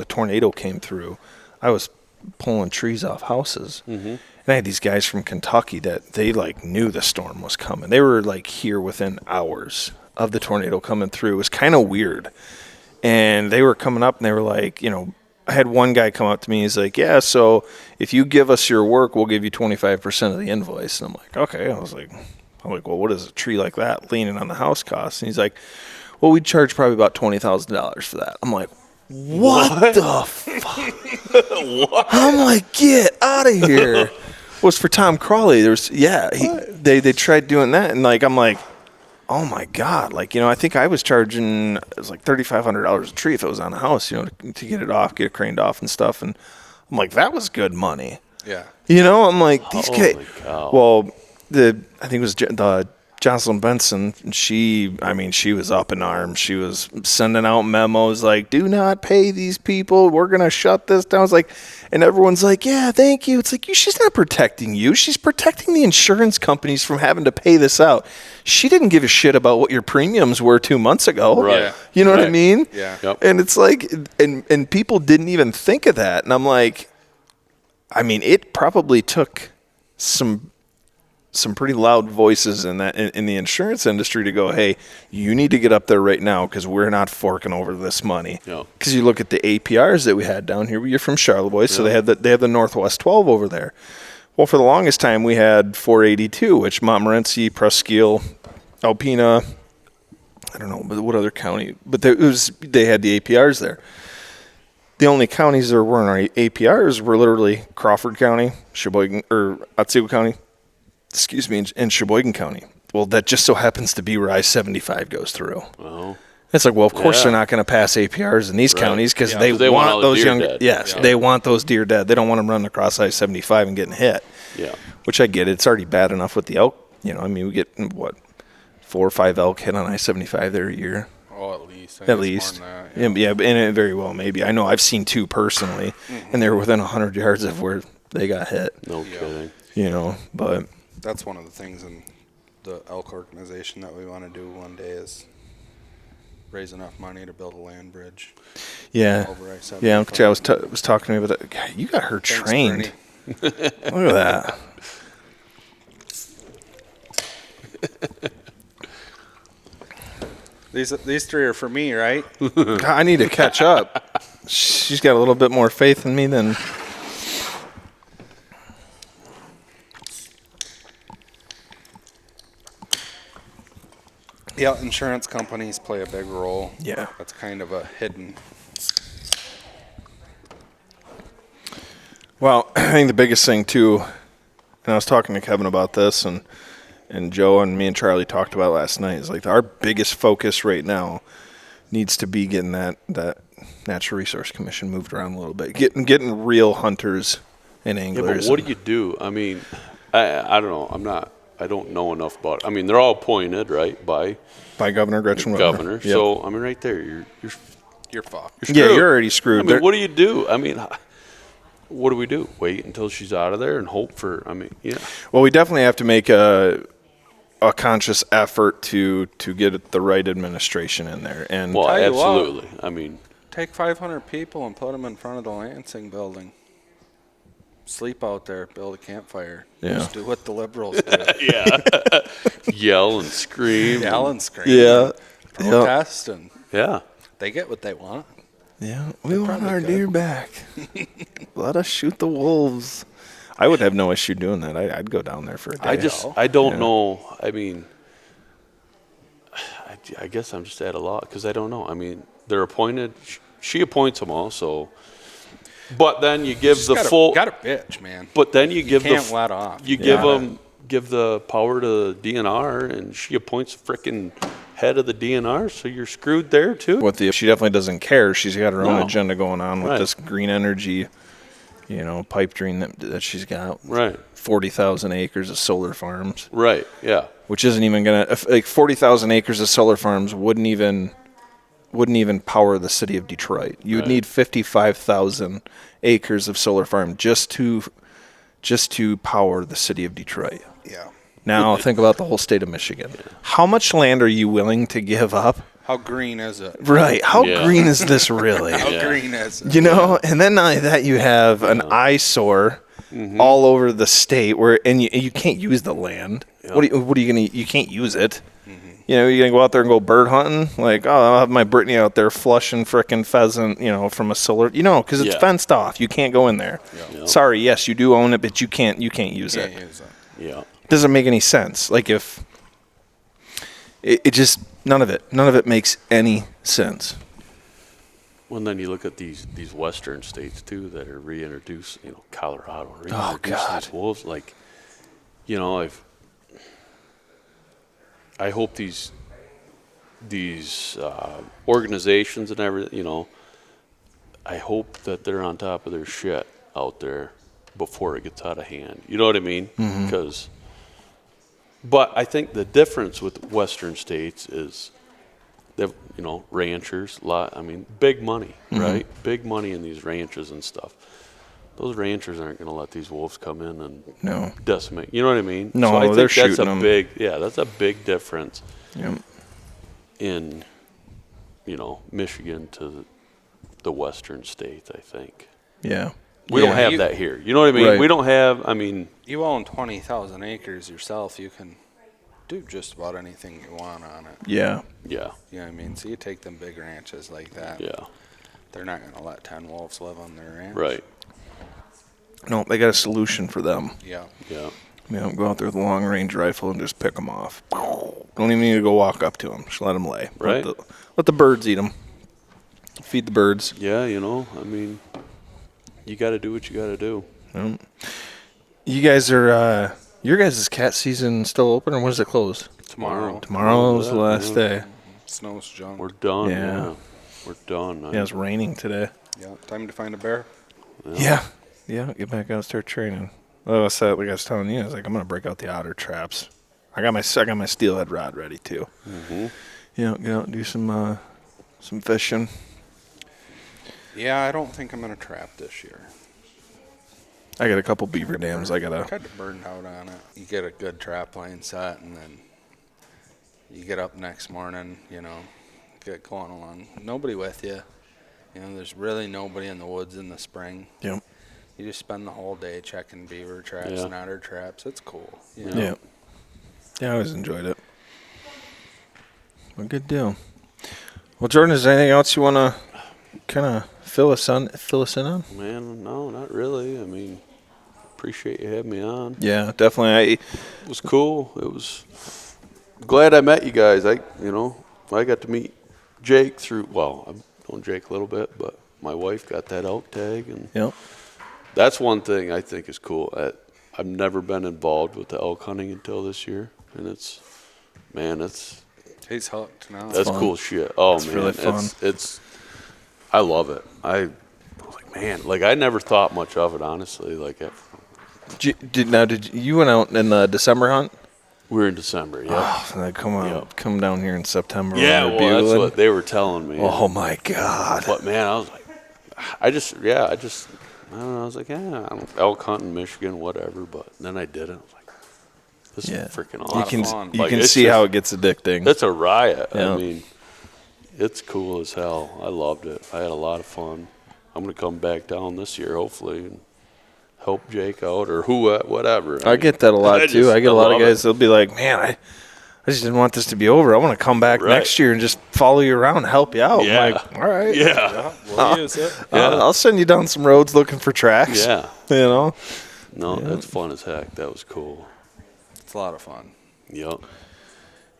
tornado came through, I was pulling trees off houses. Mm-hmm. And I had these guys from Kentucky that they like knew the storm was coming. They were like here within hours of the tornado coming through. It was kind of weird. And they were coming up and they were like, you know, I had one guy come up to me. He's like, yeah, so if you give us your work, we'll give you 25% of the invoice. And I'm like, okay. I'm like, well, what does a tree like that leaning on the house cost? And he's like, well, we'd charge probably about $20,000 for that. I'm like, what the fuck? What? I'm like, get out of here. It was for Tom Crawley. They tried doing that, and like I'm like, oh my god, like, you know, I think I was charging, it was like $3,500 a tree if it was on the house, you know, to get it off, get it craned off and stuff, and I'm like, that was good money. Yeah. You know, I'm like, these guys. Cow. Well, I think it was the Jocelyn Benson, she was up in arms. She was sending out memos like, do not pay these people. We're going to shut this down. It's like, and everyone's like, yeah, thank you. It's like, she's not protecting you. She's protecting the insurance companies from having to pay this out. She didn't give a shit about what your premiums were 2 months ago. Right. Yeah. You know what I mean? Yeah. Yep. And it's like, and people didn't even think of that. And I'm like, I mean, it probably took some pretty loud voices in the insurance industry to go, hey, you need to get up there right now because we're not forking over this money. Because you look at the APRs that we had down here. You're from Charlevoix, so they have the Northwest 12 over there. Well, for the longest time, we had 482, which Montmorency, Presqu'île, Alpena, I don't know, but what other county? But they had the APRs there. The only counties there weren't APRs were literally Crawford County, Sheboygan, or Otsego County, in Sheboygan County. Well, that just so happens to be where I-75 goes through. Oh. It's like, well, of course they're not going to pass APRs in these counties because they want those young. Yes, they want those deer dead. They don't want them running across I-75 and getting hit. Yeah. Which I get. It's already bad enough with the elk. You know, I mean, we get 4 or 5 elk hit on I-75 there a year. Oh, at least. At least. And it very well maybe. I know I've seen 2 personally, and they were within 100 yards of where they got hit. No kidding. You know, but that's one of the things in the elk organization that we want to do one day is raise enough money to build a land bridge. Yeah. Over I-75. Yeah, Jay was talking to me about that. God, you got her trained. Look at that. These 3 are for me, right? God, I need to catch up. She's got a little bit more faith in me than. Yeah, insurance companies play a big role. Yeah. That's kind of a hidden. Well, I think the biggest thing too, and I was talking to Kevin about this, and Joe and me and Charlie talked about it last night, is like our biggest focus right now needs to be getting that Natural Resource Commission moved around a little bit, getting real hunters and anglers. Yeah, but what do you do? I mean, I don't know. I don't know enough about it. I mean, they're all appointed, right, by Governor Gretchen Whitmer. Governor. Yep. So, I mean, right there, you're fucked. Yeah, you're already screwed. I mean, what do you do? I mean, what do we do? Wait until she's out of there and hope for? I mean, yeah. Well, we definitely have to make a conscious effort to get the right administration in there. And well, absolutely. I mean, take 500 people and put them in front of the Lansing building. Sleep out there, build a campfire. Yeah. Just do what the liberals do. yeah. Yell and scream. Yeah. Protest and yeah. They get what they want. Yeah, we want our deer back. Let us shoot the wolves. I would have no issue doing that. I'd go down there for a day. I don't know. I mean, I guess I'm just at a lot because I don't know. I mean, they're appointed. She appoints them all, so. But then you give the full. Got a bitch, man. But then you give can't let off. You give the power to the DNR, and she appoints the frickin' head of the DNR, so you're screwed there too. She definitely doesn't care. She's got her own agenda going on with this green energy, pipe dream that she's got. Right. 40,000 acres of solar farms. Right. Yeah. Which isn't even gonna 40,000 acres of solar farms wouldn't even power the city of Detroit. You would need 55,000 acres of solar farm just to power the city of Detroit. Yeah. Now think about the whole state of Michigan. How much land are you willing to give up? How green is it? Right. How green is this really? How green is it? And then not only that, you have an eyesore all over the state and you can't use the land. Yeah. What are you gonna? You can't use it. You're gonna go out there and go bird hunting. Like, I'll have my Brittany out there flushing frickin' pheasant, from a solar, because it's fenced off. You can't go in there. Yeah. Sorry, yes, you do own it, but you can't use it. Yeah. Doesn't make any sense. Like if it just none of it makes any sense. Well, and then you look at these western states too that are reintroduced. Colorado reintroduced these wolves. Like, I hope these organizations and everything. I hope that they're on top of their shit out there before it gets out of hand. You know what I mean? Because. But I think the difference with western states is they've, ranchers, big money, right? Big money in these ranches and stuff. Those ranchers aren't going to let these wolves come in and decimate. You know what I mean? No, so I think they're shooting them. That's a big difference in, Michigan to the western states, I think. Yeah. We don't have that here. You know what I mean? Right. We don't have, You own 20,000 acres yourself. You can do just about anything you want on it. Yeah. Yeah. You know what I mean? So you take them big ranches like that. Yeah. They're not going to let 10 wolves live on their ranch. Right. No, they got a solution for them. Yeah. Yeah. Go out there with a long-range rifle and just pick them off. Don't even need to go walk up to them. Just let them lay. Right. Let the birds eat them. Feed the birds. Yeah, you got to do what you got to do. You guys are, your guys' cat season still open, or when does it close? Tomorrow. Tomorrow is the last day. Snow's junk. We're done. Yeah. We're done. Yeah, it's raining today. Yeah, time to find a bear. Yeah. Get back out and start training. Well, like I was telling you, I'm going to break out the otter traps. I got my steelhead rod ready too. Get out and do some fishing. Yeah, I don't think I'm going to trap this year. I got a couple beaver dams. I kind of burned out on it. You get a good trap line set, and then you get up next morning, get going along. Nobody with you. There's really nobody in the woods in the spring. Yep. You just spend the whole day checking beaver traps and otter traps. It's cool. Yeah. Yeah, I always enjoyed it. Well, good deal. Well, Jordan, is there anything else you want to kind of fill us in on? Man, no, not really. Appreciate you having me on. Yeah, definitely. It was cool. It was glad I met you guys. I got to meet Jake I've known Jake a little bit, but my wife got that elk tag, and that's one thing I think is cool. I've never been involved with the elk hunting until this year, and he's hooked now. That's cool shit. Oh, it's man, really fun. It's I love it. I was like, man, I never thought much of it, honestly. Did you went out in the December hunt? We were in December, yeah. Oh, come down here in September. Yeah, well, that's what they were telling me. Oh my God! But man, I was like, I don't know. I was like, I'm elk hunting, Michigan, whatever. But then I did it. I was like, this is freaking awesome. You can see how it gets addicting. It's a riot. Yeah. It's cool as hell. I loved it. I had a lot of fun. I'm gonna come back down this year, hopefully, and help Jake out or whatever. I get that a lot too. I get a lot of guys. They'll be like, "Man, I just didn't want this to be over. I want to come back next year and just follow you around and help you out." Yeah. I'm like, all right. Yeah. We'll use it. I'll send you down some roads looking for tracks. Yeah. No, that's fun as heck. That was cool. It's a lot of fun. Yep.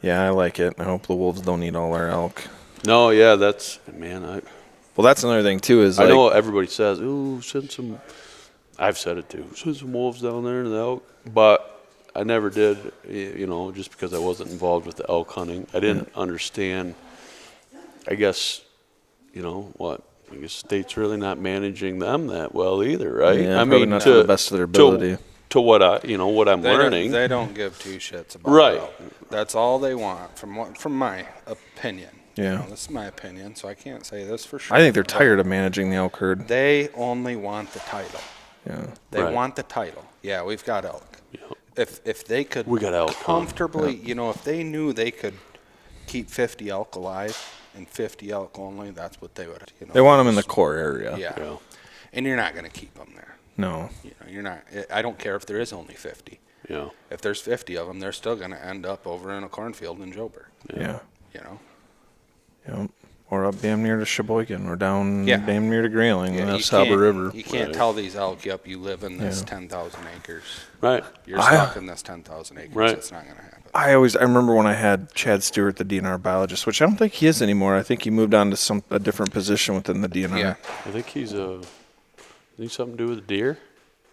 Yeah, I like it. I hope the wolves don't eat all our elk. No, yeah, that's man. Well, that's another thing too. Is I like, know everybody says, "Ooh, send some." I've said it too. Send some wolves down there to the elk, but I never did. You know, just because I wasn't involved with the elk hunting, I didn't understand. I guess, you know what? I guess state's really not managing them that well either, right? Yeah, I probably mean, not to the best of their ability. To what I'm learning. They don't give two shits about Right. elk. That's all they want, from my opinion. Yeah. You know, this is my opinion, so I can't say this for sure. I think they're tired of managing the elk herd. They only want the title. Yeah. They Right. want the title. Yeah, we've got elk. Yep. If they could We got elk, huh? comfortably, you know, if they knew they could keep 50 elk alive and 50 elk only, that's what they would. You know, They want them in the core area. Yeah. Yeah. And you're not going to keep them there. No. You know, you're not. I don't care if there is only 50. Yeah. If there's 50 of them, they're still going to end up over in a cornfield in Joburg. Yeah. You know. Yeah. Or up damn near to Sheboygan, or down Yeah. damn near to Grayling, Yeah, and you Saba can't- River. You can't Right. tell these elk, yep, you live in this Yeah. 10,000 acres. Right. You're I- stuck in this 10,000 acres. Right. It's not going to happen. I remember when I had Chad Stewart, the DNR biologist, which I don't think he is anymore. I think he moved on to a different position within the DNR. Yeah. I think he's need something to do with the deer.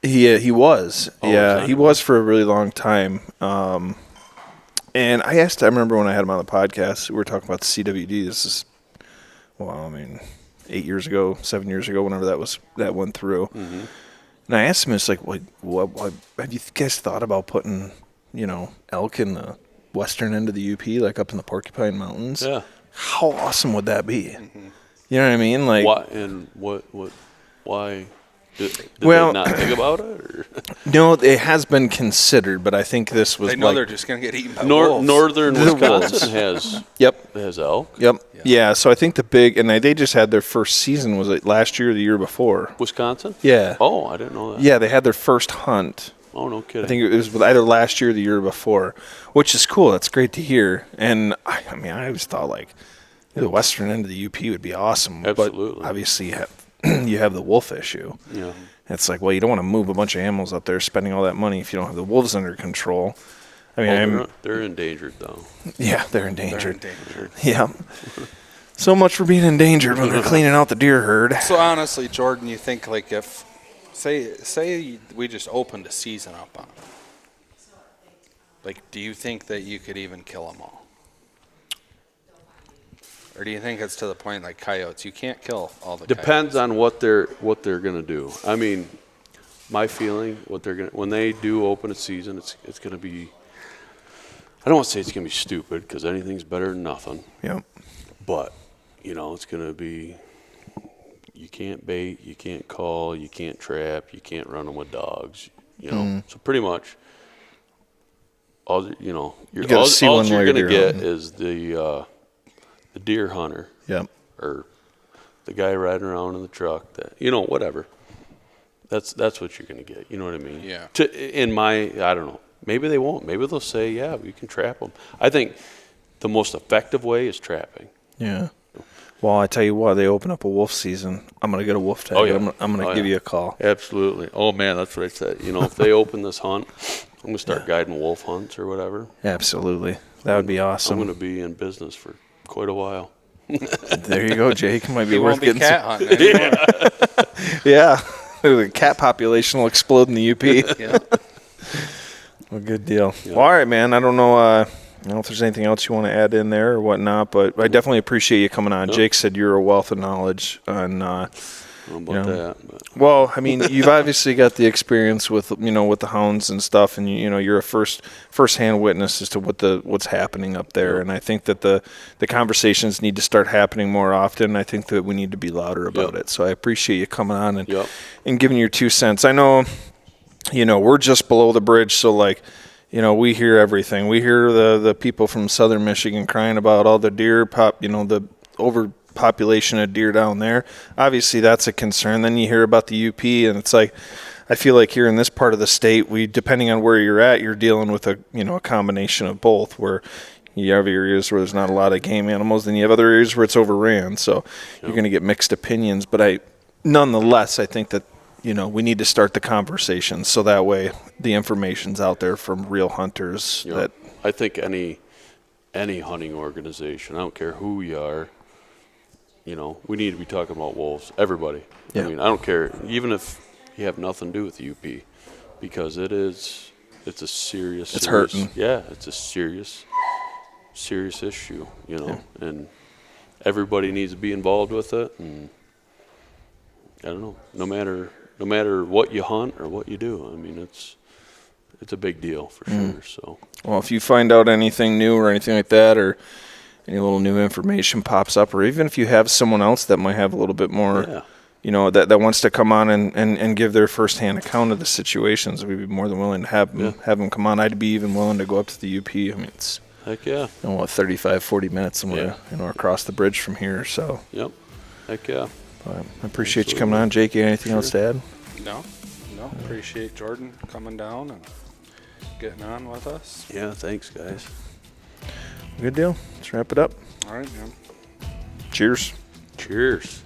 He was. Oh, Yeah, okay. he was for a really long time. And I remember when I had him on the podcast, we were talking about the CWD. This is, 8 years ago, 7 years ago, whenever that went through. Mm-hmm. And I asked him, it's like, what have you guys thought about putting, elk in the western end of the UP, like up in the Porcupine Mountains? Yeah. How awesome would that be? You know what I mean? Like, Why and why did Well- they not think about it? Or? no, it has been considered, but I think this was They know like, they're just going to get eaten by wolves. Northern The Wisconsin has yep. elk. Yep. Yeah. So I think they just had their first season, was it last year or the year before? Wisconsin? Yeah. Oh, I didn't know that. Yeah, they had their first hunt. Oh, no kidding. I think it was either last year or the year before, which is cool. That's great to hear. And I always thought like the western end of the UP would be awesome. Absolutely. But obviously you have the wolf issue. Yeah. It's like, well, you don't want to move a bunch of animals up there spending all that money if you don't have the wolves under control. I mean, They're endangered though. yeah, they're They're endangered. endangered. Yeah. So much for being endangered when they're cleaning out the deer herd. So honestly, Jordan, you think like if, say we just opened a season up on them, like, do you think that you could even kill them all? Or do you think it's to the point like coyotes? You can't kill all the Depends coyotes. on what they're gonna do. I mean, my feeling, when they do open a season, it's gonna be. I don't want to say it's gonna be stupid because anything's better than nothing. Yep. But it's gonna be. You can't bait, you can't call, you can't trap, you can't run them with dogs. So pretty much. All gotta see one you're while gonna you're get hunting. is the deer hunter. Yep. Or the guy riding around in the truck that whatever. That's what you're gonna get. You know what I mean? Yeah. I don't know. Maybe they won't. Maybe they'll say, yeah, we can trap them. I think the most effective way is trapping. Yeah. Well, I tell you what, they open up a wolf season. I'm gonna get a wolf tag. Oh, yeah. I'm gonna Oh, give yeah. you a call. Absolutely. Oh man, that's what I said. If they open this hunt, I'm gonna start guiding wolf hunts or whatever. Absolutely. That would be awesome. I'm gonna be in business for quite a while. There you go, Jake. Might be You worth won't be getting cat hunting anymore. Yeah. The cat population will explode in the UP. Yeah. Well, good deal. Yeah. Well, all right, man. I don't know if there's anything else you want to add in there or whatnot, but I definitely appreciate you coming on. Yep. Jake said you're a wealth of knowledge on I don't know about that. But well, I mean, you've obviously got the experience with with the hounds and stuff, and you're a first-hand witness as to what's happening up there. Yeah. And I think that the conversations need to start happening more often. I think that we need to be louder about Yep. it. So I appreciate you coming on and Yep. and giving your 2 cents. I know, we're just below the bridge, so like. We hear everything. We hear the people from southern Michigan crying about all the deer the overpopulation of deer down there. Obviously, that's a concern. Then you hear about the UP, and it's like, I feel like here in this part of the state, depending on where you're at, you're dealing with a combination of both, where you have areas where there's not a lot of game animals, then you have other areas where it's overran. So you're going to get mixed opinions. But nonetheless, I think that, we need to start the conversation so that way the information's out there from real hunters. Yep. That I think any hunting organization, I don't care who you are, we need to be talking about wolves. Everybody. Yeah. I mean, I don't care, even if you have nothing to do with the UP, because it's a serious. It's hurting. Yeah, it's a serious issue, and everybody needs to be involved with it. And I don't know, no matter what you hunt or what you do, I mean, it's a big deal for sure. So, well, if you find out anything new or anything like that, or any little new information pops up, or even if you have someone else that might have a little bit more, that wants to come on and give their firsthand account of the situations, we'd be more than willing to have them come on. I'd be even willing to go up to the UP. I mean, it's heck yeah, 35, 40 minutes somewhere, across the bridge from here. So yep, heck yeah. I appreciate you coming on, Jake. Anything else to add? No. Appreciate Jordan coming down and getting on with us. Yeah, thanks, guys. Good deal. Let's wrap it up. All right, man. Cheers. Cheers.